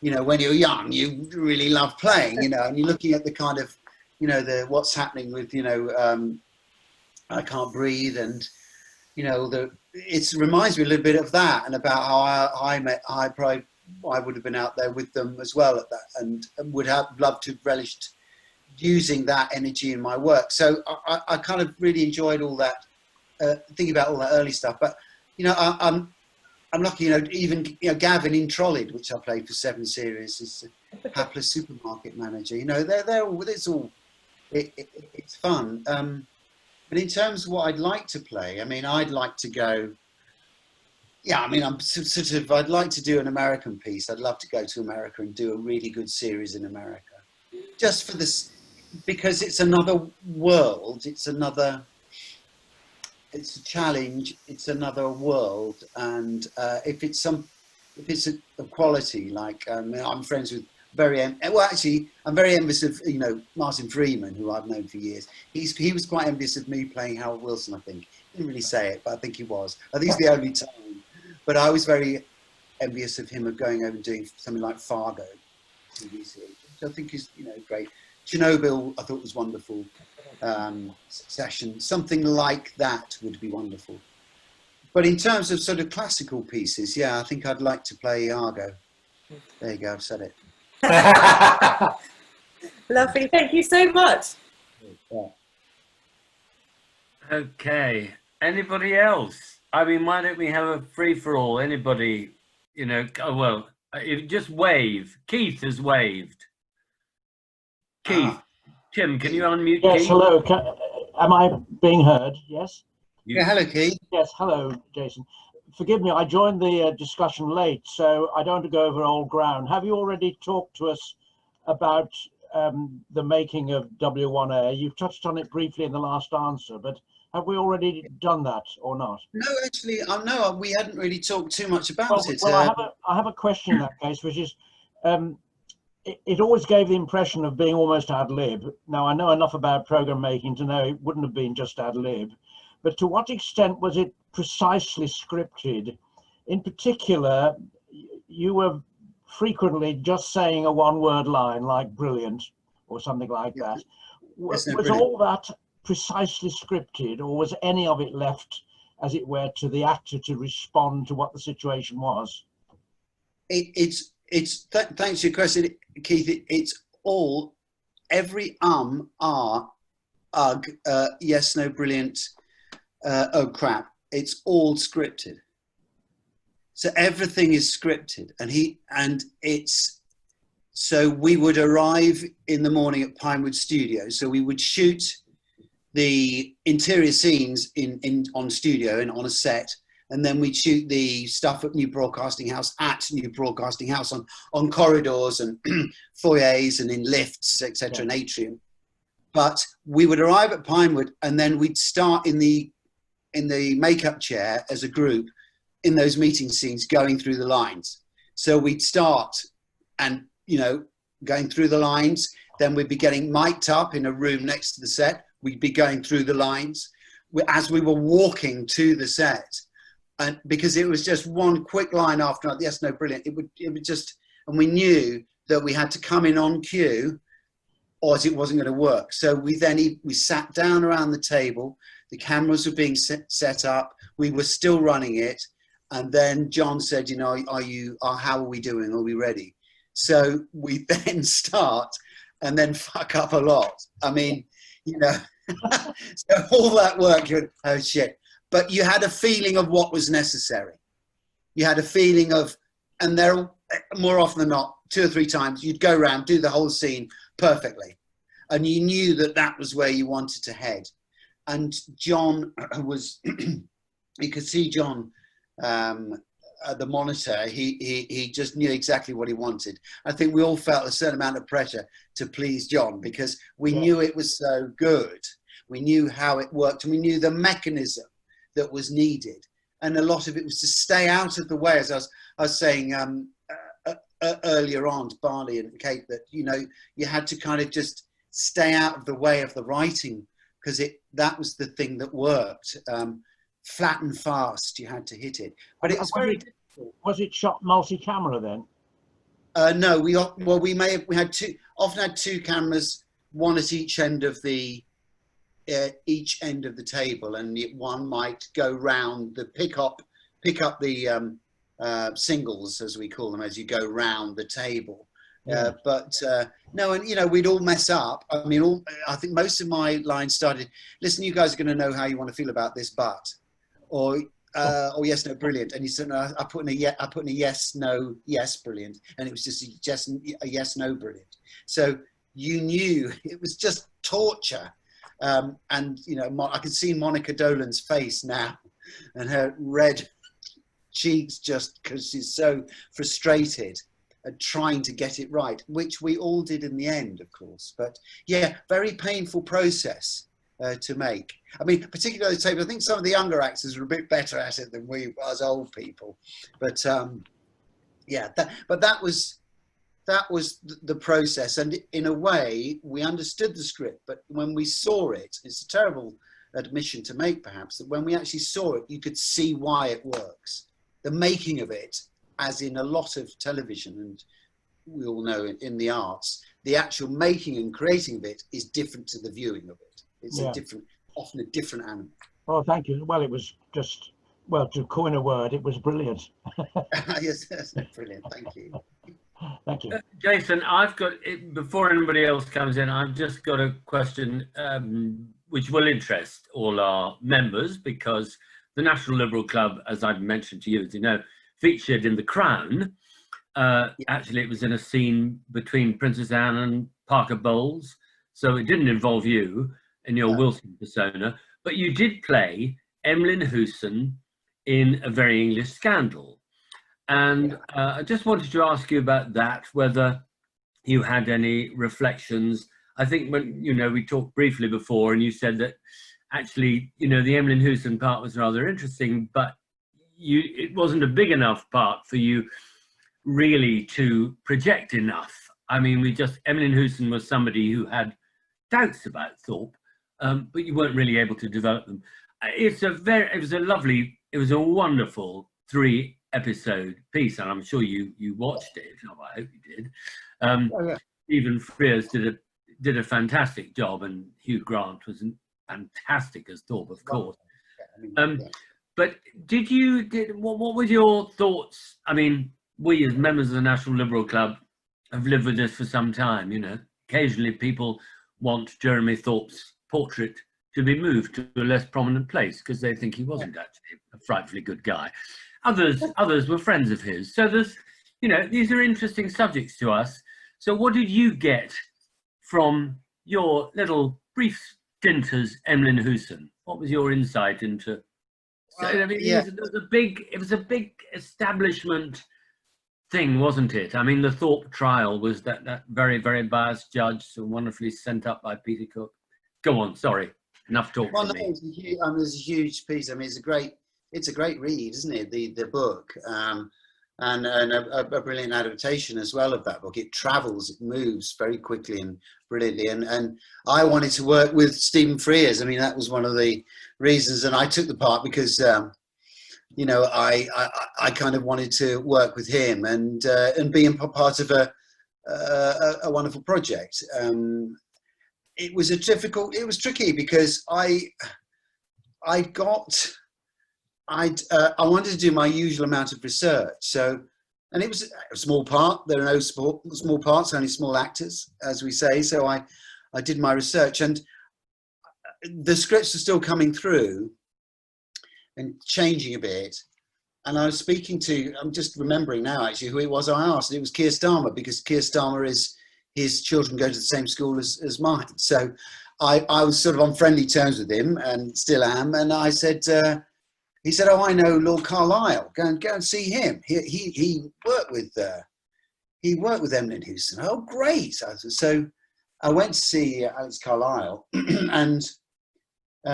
you know, when you're young, you really love playing, you know, and you're looking at the kind of, you know, the what's happening with, you know, I Can't Breathe, and you know, it reminds me a little bit of that, and about how I would have been out there with them as well at that, and would have loved to have relished using that energy in my work. So I kind of really enjoyed all that, thinking about all that early stuff. But you know, I'm lucky, you know, even, you know, Gavin in Trolleyed, which I played for 7 series, is a hapless supermarket manager. You know, it's fun. But in terms of what I'd like to play, I mean, I'd like to go, yeah, I mean, I'd like to do an American piece. I'd love to go to America and do a really good series in America. Just for this, because it's another world, it's a challenge, it's another world, and if it's a quality, like I'm friends with I'm very envious of, you know, Martin Freeman, who I've known for years. He was quite envious of me playing Harold Wilson, I think. He didn't really say it, but I think he was. I think it's the only time. But I was very envious of him of going over and doing something like Fargo TV series, which I think is, you know, great. Chernobyl, I thought was wonderful. Succession, something like that would be wonderful. But in terms of sort of classical pieces, yeah, I think I'd like to play Iago. There you go, I've said it. Lovely, thank you so much. Yeah. Okay, anybody else? I mean, why don't we have a free-for-all? Anybody, you know, oh, well, just wave. Keith has waved. Keith. Tim, can you unmute? Yes, Keith? hello. Am I being heard? Yes? Yeah, hello, Keith. Yes, hello, Jason. Forgive me, I joined the discussion late, so I don't want to go over old ground. Have you already talked to us about the making of W1A? You've touched on it briefly in the last answer, but have we already done that or not? No, actually, no, we hadn't really talked too much about it. Well, I have a question in that case, which is, it always gave the impression of being almost ad lib. Now, I know enough about program making to know it wouldn't have been just ad lib, but to what extent was it precisely scripted? In particular, you were frequently just saying a one-word line like brilliant or something like that. Was all that precisely scripted, or was any of it left, as it were, to the actor to respond to what the situation was? Thanks for your question, Keith. It's all, every ugh, yes, no, brilliant, oh crap. It's all scripted. So everything is scripted, so we would arrive in the morning at Pinewood Studios. So we would shoot the interior scenes on studio and on a set, and then we'd shoot the stuff at New Broadcasting House on corridors and foyers and in lifts, etc., and atrium. But we would arrive at Pinewood, and then we'd start in the makeup chair as a group in those meeting scenes, going through the lines. So we'd start and, you know, going through the lines, then we'd be getting mic'd up in a room next to the set. We'd be going through the lines as we were walking to the set. And because it was just one quick line after, yes, no, brilliant. It would just, and we knew that we had to come in on cue or it wasn't going to work. So we sat down around the table, the cameras were being set up, we were still running it. And then John said, you know, how are we doing? Are we ready? So we then start and then fuck up a lot. I mean, you know, so all that work, oh shit. But you had a feeling of what was necessary. You had a feeling of, and there, more often than not, 2 or 3 times, you'd go around, do the whole scene perfectly. And you knew that that was where you wanted to head. And John was, you could see John at the monitor, he just knew exactly what he wanted. I think we all felt a certain amount of pressure to please John because we knew it was so good. We knew how it worked and we knew the mechanism that was needed. And a lot of it was to stay out of the way, as I was saying earlier on to Barney and Kate, that, you know, you had to kind of just stay out of the way of the writing, because that was the thing that worked. Flat and fast, you had to hit it. But it was very difficult. Was it shot multi-camera then? No, we often had two cameras, one at each end of the table, and one might go round the pick up the singles, as we call them, as you go round the table. Yeah. No, and you know, we'd all mess up. I mean, I think most of my lines started, listen, you guys are going to know how you want to feel about this, but, or yes, no, brilliant. And he said, no, I put in a yes, no, yes, brilliant. And it was just a yes, no, brilliant. So you knew it was just torture. And, you know, I can see Monica Dolan's face now and her red cheeks, just because she's so frustrated at trying to get it right, which we all did in the end, of course. But yeah, very painful process to make. I mean, particularly those tables, I think some of the younger actors were a bit better at it than we as old people. But yeah, that was the process. And in a way, we understood the script, but when we saw it, it's a terrible admission to make, perhaps, that when we actually saw it, you could see why it works. The making of it, as in a lot of television, and we all know in the arts, the actual making and creating of it is different to the viewing of it. It's often a different animal. Oh, thank you. Well, it was just, well, to coin a word, it was brilliant. Yes, that's brilliant. Thank you. Thank you. Jason, I've got, before anybody else comes in, I've just got a question which will interest all our members, because the National Liberal Club, as I've mentioned to you, as you know, featured in The Crown. Actually, it was in a scene between Princess Anne and Parker Bowles, so it didn't involve you in your Wilson persona, but you did play Emlyn Hewson in A Very English Scandal. And I just wanted to ask you about that, whether you had any reflections. I think when, you know, we talked briefly before and you said that actually, you know, the Emlyn Hewson part was rather interesting, but it wasn't a big enough part for you really to project enough. I mean, Emlyn Hewson was somebody who had doubts about Thorpe, but you weren't really able to develop them. It was a wonderful 3-episode piece, and I'm sure you watched it. Oh, I hope you did. Stephen Frears did a fantastic job, and Hugh Grant was fantastic as Thorpe, of course. But what were your thoughts? I mean, we as members of the National Liberal Club have lived with this for some time, you know. Occasionally people want Jeremy Thorpe's portrait to be moved to a less prominent place because they think he wasn't actually a frightfully good guy. Others were friends of his. So there's, you know, these are interesting subjects to us. So what did you get from your little brief stint as Emlyn Hewson? What was your insight into? So, I mean, it was a big establishment thing, wasn't it? I mean, the Thorpe trial was that very, very biased judge, so wonderfully sent up by Peter Cook. Go on, sorry, enough talk from me. It's a huge piece. I mean, it's a great read, isn't it? The book, and a brilliant adaptation as well of that book. It travels, it moves very quickly and brilliantly. And I wanted to work with Stephen Frears. I mean, that was one of the reasons, and I took the part because you know, I kind of wanted to work with him and be part of a wonderful project. It was tricky because I wanted to do my usual amount of research. So, and it was a small part. There are no small parts, only small actors, as we say. So I did my research, and the scripts are still coming through and changing a bit. And I was speaking to, I'm just remembering now actually who it was I asked. It was Keir Starmer, because Keir Starmer his children go to the same school as mine. So I was sort of on friendly terms with him, and still am. And I said, he said, "Oh, I know Lord Carlisle. Go and see him. He worked with Emlyn Hewson." Oh, great! So I went to see Alex Carlisle, and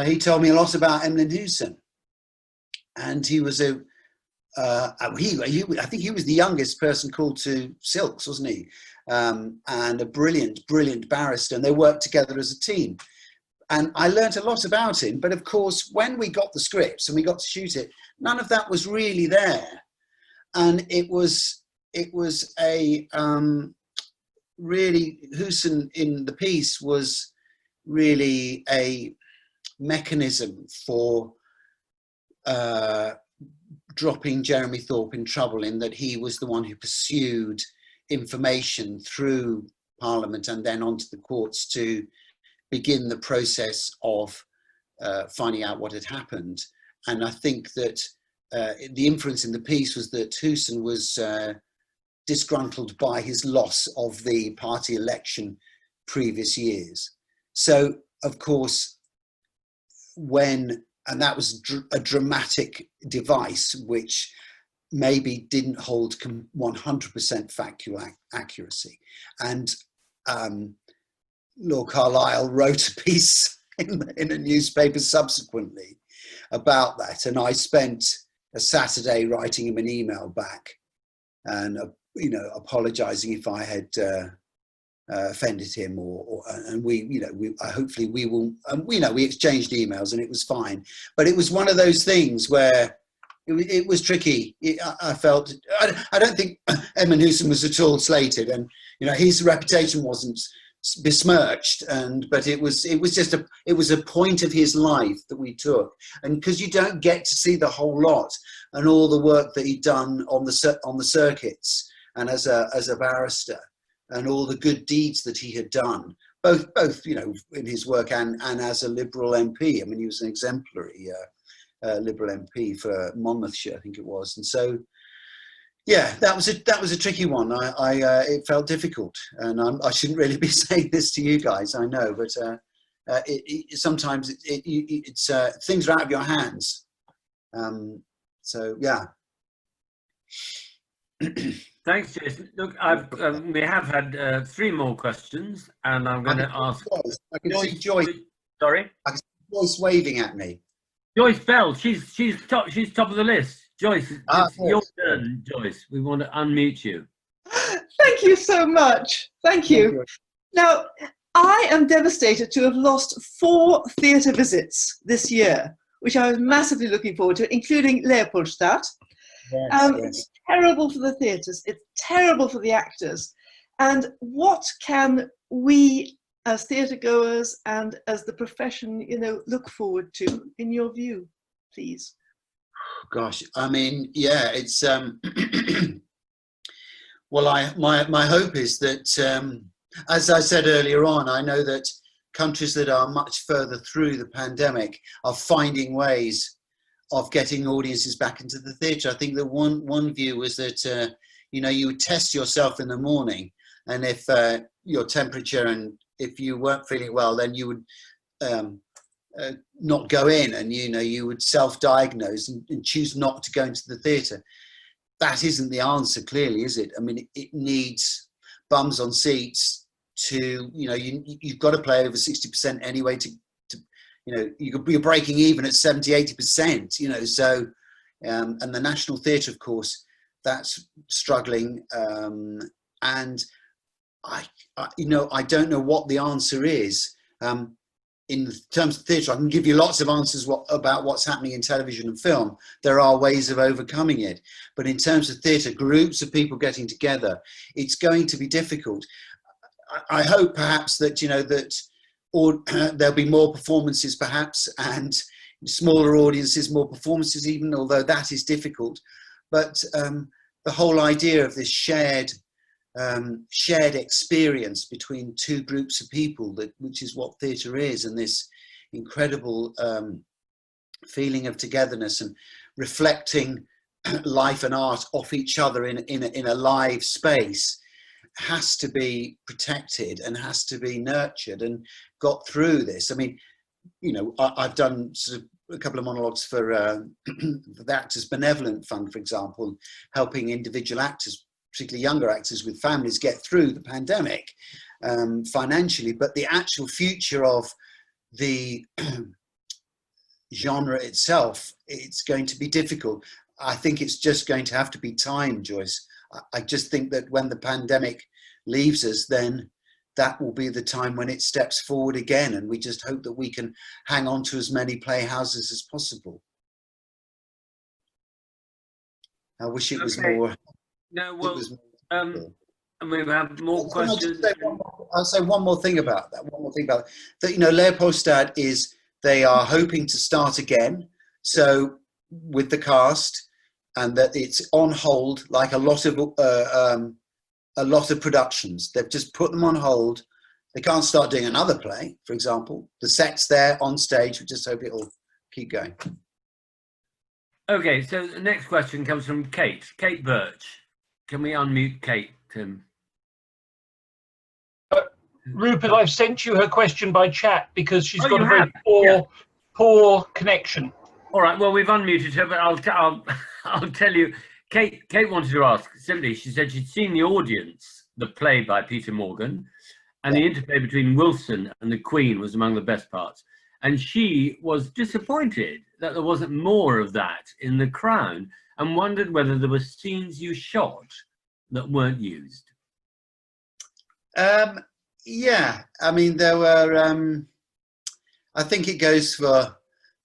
he told me a lot about Emlyn Hewson. and he was a I think he was the youngest person called to Silks, wasn't he? And a brilliant barrister, and they worked together as a team. And I learned a lot about him. But of course, when we got the scripts and we got to shoot it, none of that was really there. And it was a really, Hooson in the piece was really a mechanism for dropping Jeremy Thorpe in trouble, in that he was the one who pursued information through Parliament and then onto the courts to begin the process of finding out what had happened. And I think that the inference in the piece was that Hooson was disgruntled by his loss of the party election previous years. So, of course, and that was a dramatic device which maybe didn't hold 100% factual accuracy. And Lord Carlisle wrote a piece in a newspaper subsequently about that. And I spent a Saturday writing him an email back and, apologizing if I had offended him, and hopefully we will, we exchanged emails and it was fine. But it was one of those things where it was tricky. I felt, I don't think Edmund Hooson was at all slated, and his reputation wasn't besmirched, but it was a point of his life that we took, and because you don't get to see the whole lot and all the work that he'd done on the circuits and as a barrister, and all the good deeds that he had done, both in his work and as a Liberal MP. I mean, he was an exemplary Liberal MP for Monmouthshire, I think it was. And so, yeah, that was a tricky one. It felt difficult, and I shouldn't really be saying this to you guys, I know, but sometimes it's things are out of your hands. So yeah. Thanks, Jason. Look, we have had 3 more questions, and I'm going to ask. I can see Joyce. Sorry, I can see Joyce waving at me. Joyce Bell. She's top of the list. Joyce, it's your turn. Joyce, we want to unmute you. Thank you so much. Thank you. Now, I am devastated to have lost 4 theatre visits this year, which I was massively looking forward to, including Leopoldstadt. Yes. It's terrible for the theatres, it's terrible for the actors. And what can we as theatre goers and as the profession, look forward to, in your view, please? Gosh, I mean, yeah, it's well, my hope is that, as I said earlier on, I know that countries that are much further through the pandemic are finding ways of getting audiences back into the theatre. I think that one view was that you would test yourself in the morning, and if your temperature, and if you weren't feeling well, then you would not go in, and you would self-diagnose and choose not to go into the theatre. That isn't the answer, clearly, is it? I mean, it needs bums on seats to, you've got to play over 60% anyway to you're breaking even at 70-80%, so and the National Theatre, of course, that's struggling, and I don't know what the answer is. In terms of theatre, I can give you lots of answers about what's happening in television and film. There are ways of overcoming it, but in terms of theatre, groups of people getting together, it's going to be difficult. I hope perhaps that or there'll be more performances perhaps, and smaller audiences, more performances even, although that is difficult. But the whole idea of this shared experience between 2 groups of people, which is what theatre is, and this incredible feeling of togetherness and reflecting life and art off each other in a live space, has to be protected and has to be nurtured and got through this. I mean, I've done sort of a couple of monologues for the Actors Benevolent Fund, for example, helping individual actors, particularly younger actors with families, get through the pandemic financially. But the actual future of the genre itself, it's going to be difficult. I think it's just going to have to be time, Joyce. I just think that when the pandemic leaves us, then that will be the time when it steps forward again, and we just hope that we can hang on to as many playhouses as possible. I wish it was more. No, well, and we have more questions. I'll say one more thing about that. That, you know, Leopoldstadt is, they are hoping to start again. So with the cast, and that it's on hold, like a lot of productions. They've just put them on hold. They can't start doing another play, for example. The set's there on stage. We just hope it'll keep going. Okay, so the next question comes from Kate Birch. Can we unmute Kate, Tim? Rupert, I've sent you her question by chat because she's got a you very have? poor connection. All right, well, we've unmuted her, but I'll tell you. Kate wanted to ask, simply, she said she'd seen The Audience, the play by Peter Morgan, and the interplay between Wilson and the Queen was among the best parts. And she was disappointed that there wasn't more of that in The Crown, and wondered whether there were scenes you shot that weren't used. Yeah, I mean, there were, I think it goes for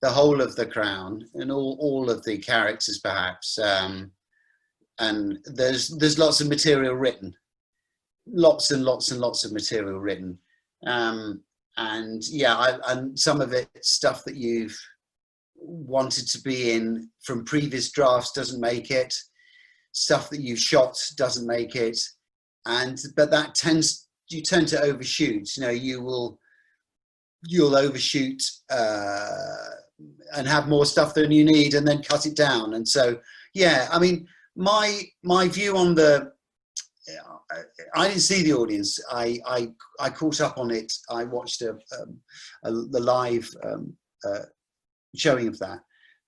the whole of The Crown and all of the characters, perhaps. And there's lots of material written, lots and lots of material written. And yeah, and some of it stuff that you've wanted to be in from previous drafts doesn't make it. Stuff that you've shot doesn't make it. But that you tend to overshoot. You know, you'll overshoot and have more stuff than you need, and then cut it down. And so, yeah, I mean, my view on I didn't see The Audience. I caught up on it. I watched the live showing of that,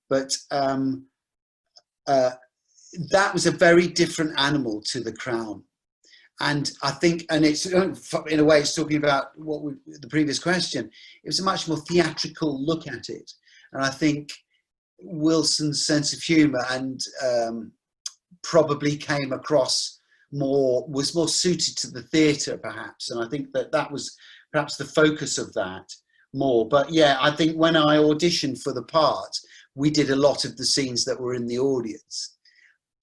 but that was a very different animal to The Crown. And I think, and it's in a way, it's talking about the previous question. It was a much more theatrical look at it, and I think Wilson's sense of humour and probably came across was more suited to the theatre, perhaps. And I think that was perhaps the focus of that more. But yeah, I think when I auditioned for the part, we did a lot of the scenes that were in The Audience,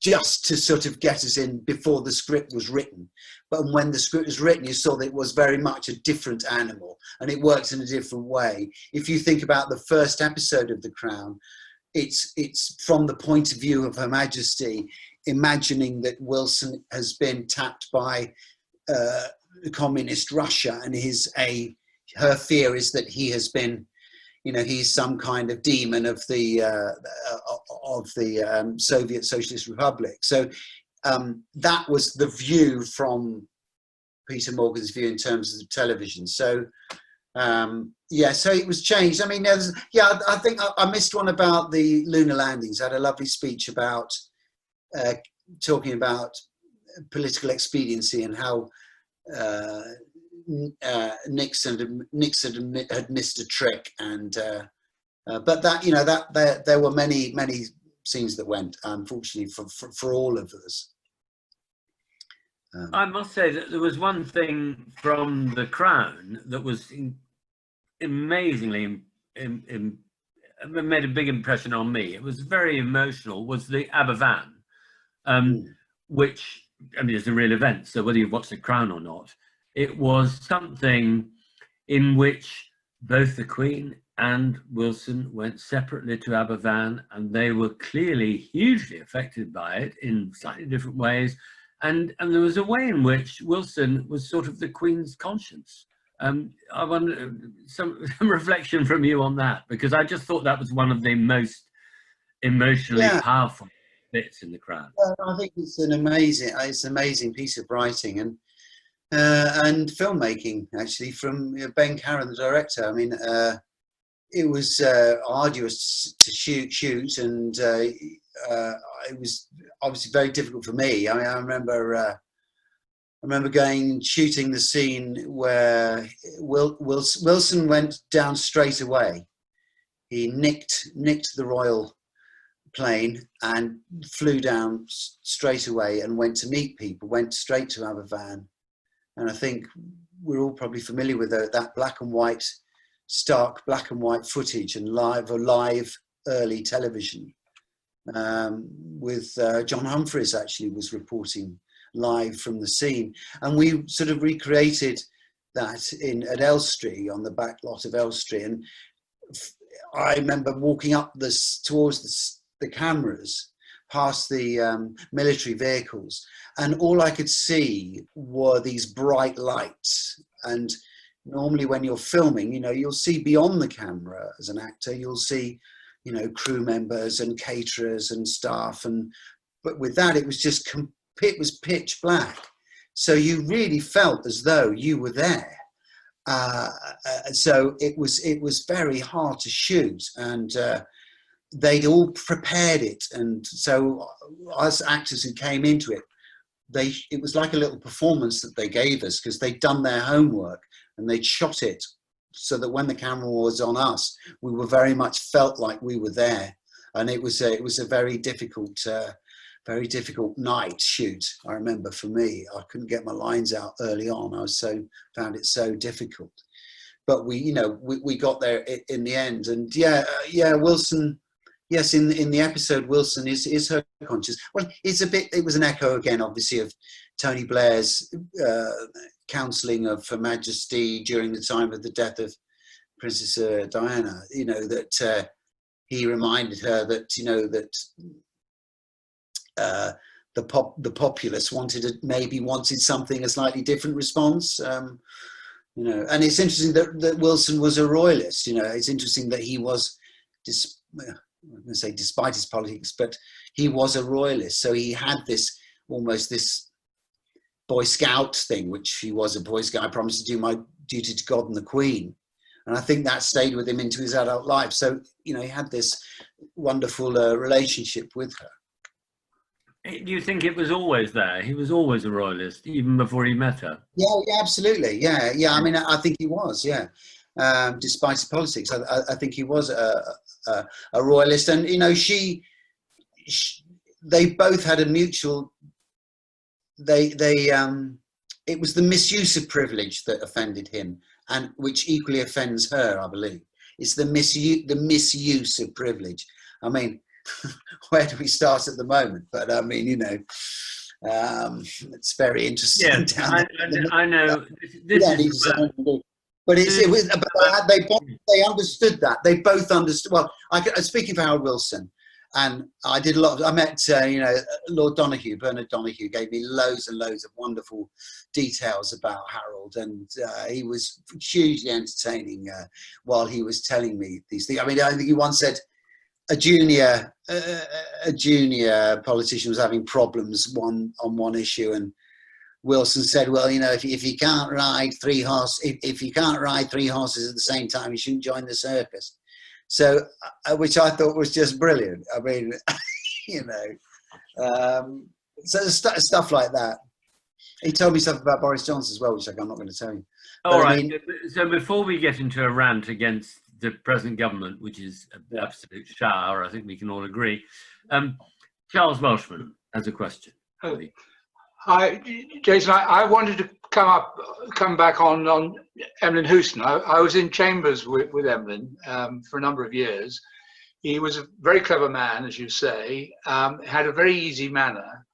just to sort of get us in before the script was written. But when the script was written, you saw that it was very much a different animal, and it works in a different way. If you think about the first episode of The Crown, it's from the point of view of Her Majesty, imagining that Wilson has been tapped by communist Russia, and her fear is that he has been, you know, he's some kind of demon of the Soviet Socialist Republic. So that was the view from Peter Morgan's view in terms of the television. So yeah, so it was changed. I mean, I think I missed one about the lunar landings. I had a lovely speech about talking about political expediency and how Nixon had missed a trick, and but that, you know, that there were many scenes that went, unfortunately, for all of us. I must say that there was one thing from The Crown that was amazingly made a big impression on me. It was very emotional. Was the Aberfan, which, I mean, it's a real event. So whether you've watched The Crown or not, it was something in which both the Queen and Wilson went separately to Aberfan, and they were clearly hugely affected by it in slightly different ways. And there was a way in which Wilson was sort of the Queen's conscience. I wonder, some reflection from you on that, because I just thought that was one of the most emotionally powerful bits in The Crown. I think it's an amazing piece of writing and filmmaking, actually, from Ben Caron, the director. I mean, it was arduous to shoot, and it was obviously very difficult for me. I mean, I remember going and shooting the scene where Wilson went down straight away. he nicked the royal plane and flew down straight away and went to meet people, went straight to have a van. And I think we're all probably familiar with that black and white, stark black and white footage and live early television with John Humphreys actually was reporting live from the scene. And we sort of recreated that at Elstree, on the back lot of Elstree. And I remember walking up towards the cameras, past the military vehicles, and all I could see were these bright lights. And normally when you're filming, you know, you'll see beyond the camera as an actor, you'll see, you know, crew members and caterers and staff. But with that, it was just, it was pitch black. So you really felt as though you were there. So it was very hard to shoot, and they'd all prepared it. And so us actors who came into it, it was like a little performance that they gave us, because they'd done their homework and they'd shot it so that when the camera was on us, we were very much felt like we were there. And it was a very difficult night shoot. I remember for me, I couldn't get my lines out early on. I found it so difficult, but we got there in the end. And yeah, Wilson. Yes, in the episode, Wilson is her conscious. Well, it was an echo again, obviously, of Tony Blair's counselling of Her Majesty during the time of the death of Princess Diana. You know, that he reminded her that, you know, that the populace wanted something, a slightly different response. You know, and it's interesting that Wilson was a royalist. You know, it's interesting that he was, I'm going to say despite his politics, but he was a royalist. So he had almost this Boy Scout thing, which he was a Boy Scout. I promised to do my duty to God and the Queen. And I think that stayed with him into his adult life. So, you know, he had this wonderful relationship with her. Do you think it was always there? He was always a royalist, even before he met her? Yeah, absolutely. Yeah. I mean, I think he was, yeah. Despite his politics, I think he was a royalist. And, you know, they both had a mutual, it was the misuse of privilege that offended him, and which equally offends her, I believe. It's the misuse of privilege. I mean, where do we start at the moment? But I mean, you know, it's very interesting. Yeah, I know. But they understood that. They both understood. Well, speaking for Harold Wilson, and I did a lot. I met, you know, Lord Donahue, Bernard Donahue, gave me loads and loads of wonderful details about Harold, and he was hugely entertaining while he was telling me these things. I mean, I think he once said a junior politician was having problems on one issue, and Wilson said, well, you know, if you can't ride three horses at the same time, you shouldn't join the circus. So, which I thought was just brilliant. I mean, you know, so stuff like that. He told me stuff about Boris Johnson as well, which I'm not going to tell you. All right. I mean, so before we get into a rant against the present government, which is an absolute shower, I think we can all agree. Charles Welshman has a question. Hi, Jason. I wanted to come back on Emlyn Houston. I was in chambers with Emlyn for a number of years. He was a very clever man, as you say, had a very easy manner,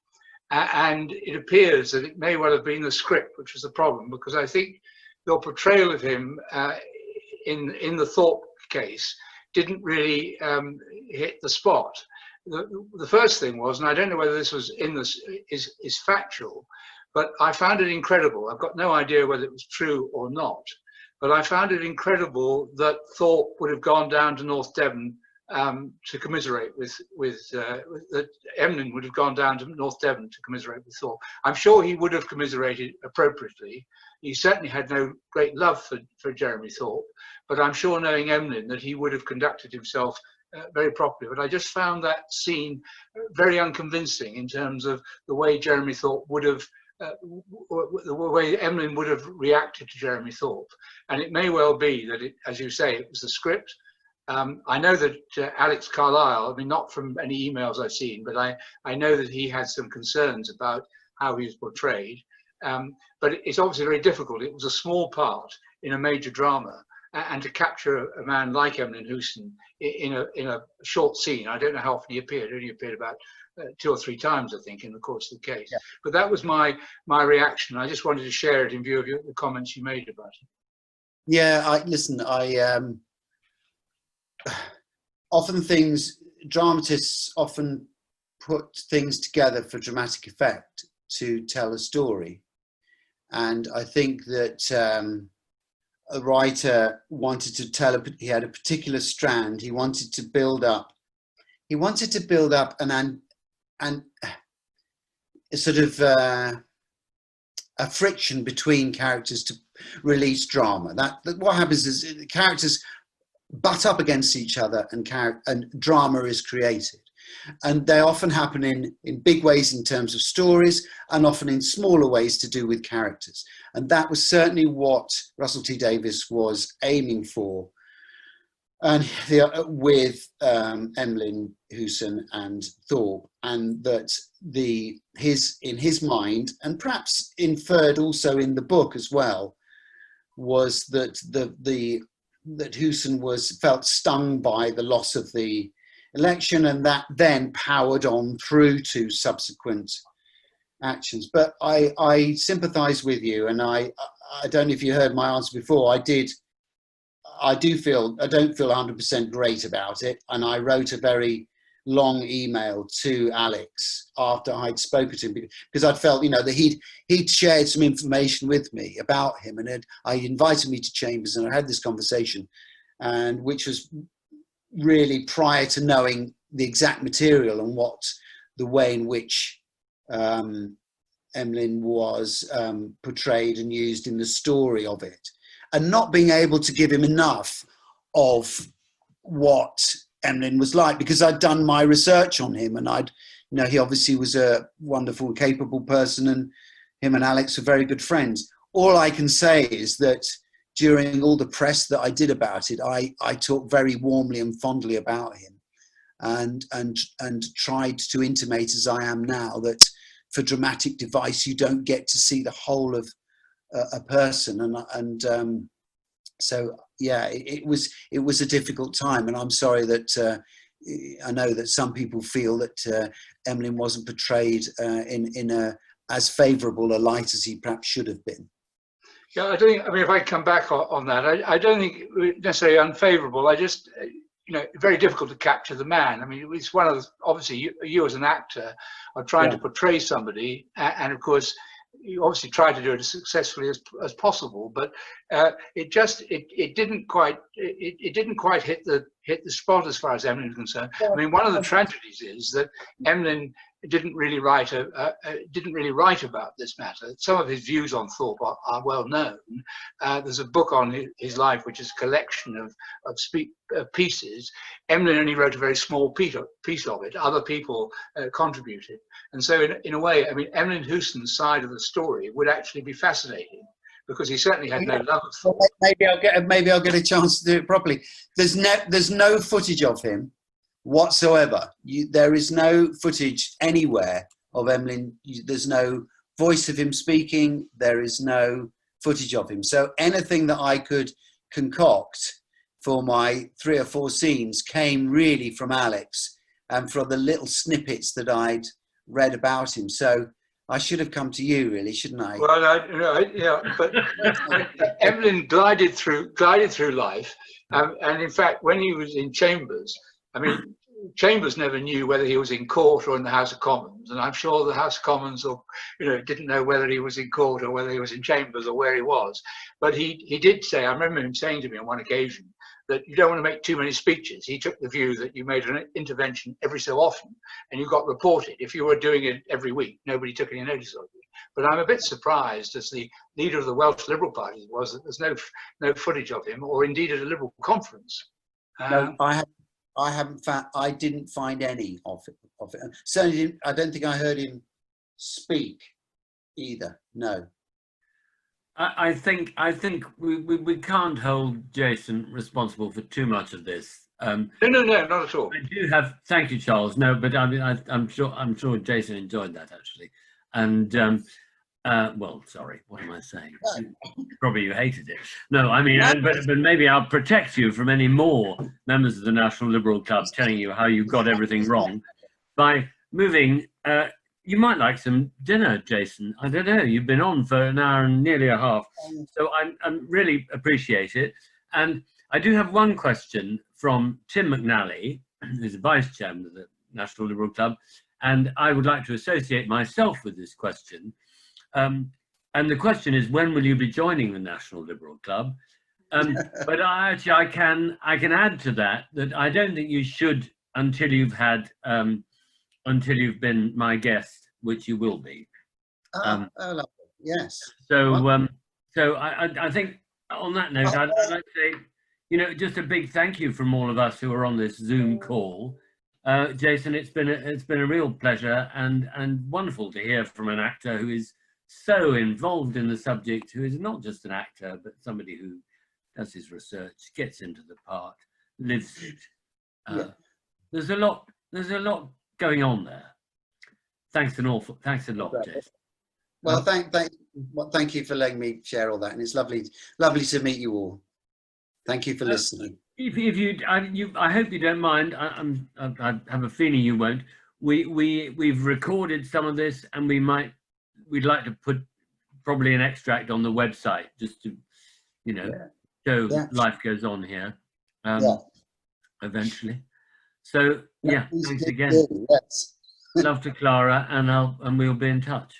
and it appears that it may well have been the script which was the problem, because I think your portrayal of him in the Thorpe case didn't really hit the spot. The first thing was, and I don't know whether this was is factual, but I found it incredible. I've got no idea whether it was true or not, but I found it incredible that Thorpe would have gone down to North Devon to commiserate that Emlyn would have gone down to North Devon to commiserate with Thorpe. I'm sure he would have commiserated appropriately. He certainly had no great love for Jeremy Thorpe, but I'm sure, knowing Emlyn, that he would have conducted himself very properly. But I just found that scene very unconvincing in terms of the way Jeremy Thorpe would have, the way Emlyn would have reacted to Jeremy Thorpe. And it may well be that, as you say, it was the script. I know that Alex Carlyle, I mean, not from any emails I've seen, but I know that he had some concerns about how he was portrayed. But it's obviously very difficult. It was a small part in a major drama, and to capture a man like Emlyn Houston in a short scene. I don't know how often he appeared. He only appeared about 2 or 3 times, I think, in the course of the case. Yeah. But that was my reaction. I just wanted to share it in view of the comments you made about it. Yeah, dramatists often put things together for dramatic effect to tell a story. And I think that a writer wanted to tell, he had a particular strand, he wanted to build up an a sort of a friction between characters to release drama. That what happens is the characters butt up against each other and drama is created. And they often happen in big ways in terms of stories, and often in smaller ways to do with characters. And that was certainly what Russell T Davies was aiming for, and with Emlyn Houston and Thorpe, and that in his mind, and perhaps inferred also in the book as well, was that that Houston felt stung by the loss of the election, and that then powered on through to subsequent actions. But I sympathise with you, and I don't know if you heard my answer before. I don't feel 100% great about it, and I wrote a very long email to Alex after I'd spoken to him, because I felt, that he'd shared some information with me about him, and I invited me to Chambers, and I had this conversation, and which was really prior to knowing the exact material and the way in which Emlyn was portrayed and used in the story of it, and not being able to give him enough of what Emlyn was like, because I'd done my research on him, and he obviously was a wonderful and capable person, and him and Alex were very good friends. All I can say is that during all the press that I did about it, I talked very warmly and fondly about him, and tried to intimate, as I am now, that for dramatic device you don't get to see the whole of a person, so yeah, it was a difficult time, and I'm sorry that I know that some people feel that Emlyn wasn't portrayed in as favourable a light as he perhaps should have been. Yeah, I don't think, I mean, if I come back on that, I don't think necessarily unfavourable. I just, very difficult to capture the man. I mean, it's one of the, obviously you as an actor are trying to portray somebody, and of course, you obviously try to do it as successfully as possible, but it didn't quite hit the spot as far as Emlyn is concerned. I mean, one of the tragedies is that Emlyn didn't really write about this matter. Some of his views on Thorpe are well known. There's a book on his life, which is a collection of pieces. Emlyn only wrote a very small piece of it. Other people contributed, and so in a way, I mean, Emlyn Houston's side of the story would actually be fascinating, because he certainly had no love of Thorpe. Maybe I'll get a chance to do it properly. There's no footage of him whatsoever. There is no footage anywhere of Emlyn. There's no voice of him speaking. There is no footage of him. So anything that I could concoct for my 3 or 4 scenes came really from Alex and from the little snippets that I'd read about him. So I should have come to you, really, shouldn't I? Well, yeah, but Emlyn glided through life, and in fact, when he was in Chambers, I mean, Chambers never knew whether he was in court or in the House of Commons, and I'm sure the House of Commons, didn't know whether he was in court or whether he was in Chambers or where he was. But he did say, I remember him saying to me on one occasion, that you don't want to make too many speeches. He took the view that you made an intervention every so often and you got reported. If you were doing it every week, nobody took any notice of you. But I'm a bit surprised, as the leader of the Welsh Liberal Party was, that there's no footage of him, or indeed at a Liberal conference. No, I didn't find any of it. Certainly, I don't think I heard him speak either. No. I think we can't hold Jason responsible for too much of this. No, not at all. I do have. Thank you, Charles. No, but I mean, I'm sure Jason enjoyed that actually. And well, sorry, what am I saying? Probably you hated it. No, I mean, but maybe I'll protect you from any more members of the National Liberal Club telling you how you got everything wrong by moving. You might like some dinner, Jason. I don't know. You've been on for an hour and nearly a half, so I really appreciate it. And I do have one question from Tim McNally, who's the Vice Chairman of the National Liberal Club, and I would like to associate myself with this question. And the question is, when will you be joining the National Liberal Club? But I can add to that I don't think you should until you've had until you've been my guest, which you will be. Yes. So so I think on that note, I'd like to say, you know, just a big thank you from all of us who are on this Zoom call. Jason, it's been a real pleasure and wonderful to hear from an actor who is so involved in the subject, who is not just an actor, but somebody who does his research, gets into the part, lives it. There's a lot going on there. Thanks a lot, Jason. Well, thank you for letting me share all that, and it's lovely to meet you all. Thank you for listening. If I hope you don't mind. I have a feeling you won't. We've recorded some of this, and we'd like to put probably an extract on the website just to, you know, show life goes on here. Eventually. So thanks again. Yes. Love to Clara, and we'll be in touch.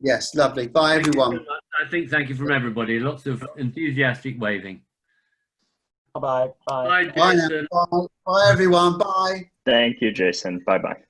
Yes, lovely. Bye, everyone. Thank you from everybody. Lots of enthusiastic waving. Bye-bye. Bye, Bye, Jason. bye, everyone. Bye. Thank you, Jason. Bye-bye.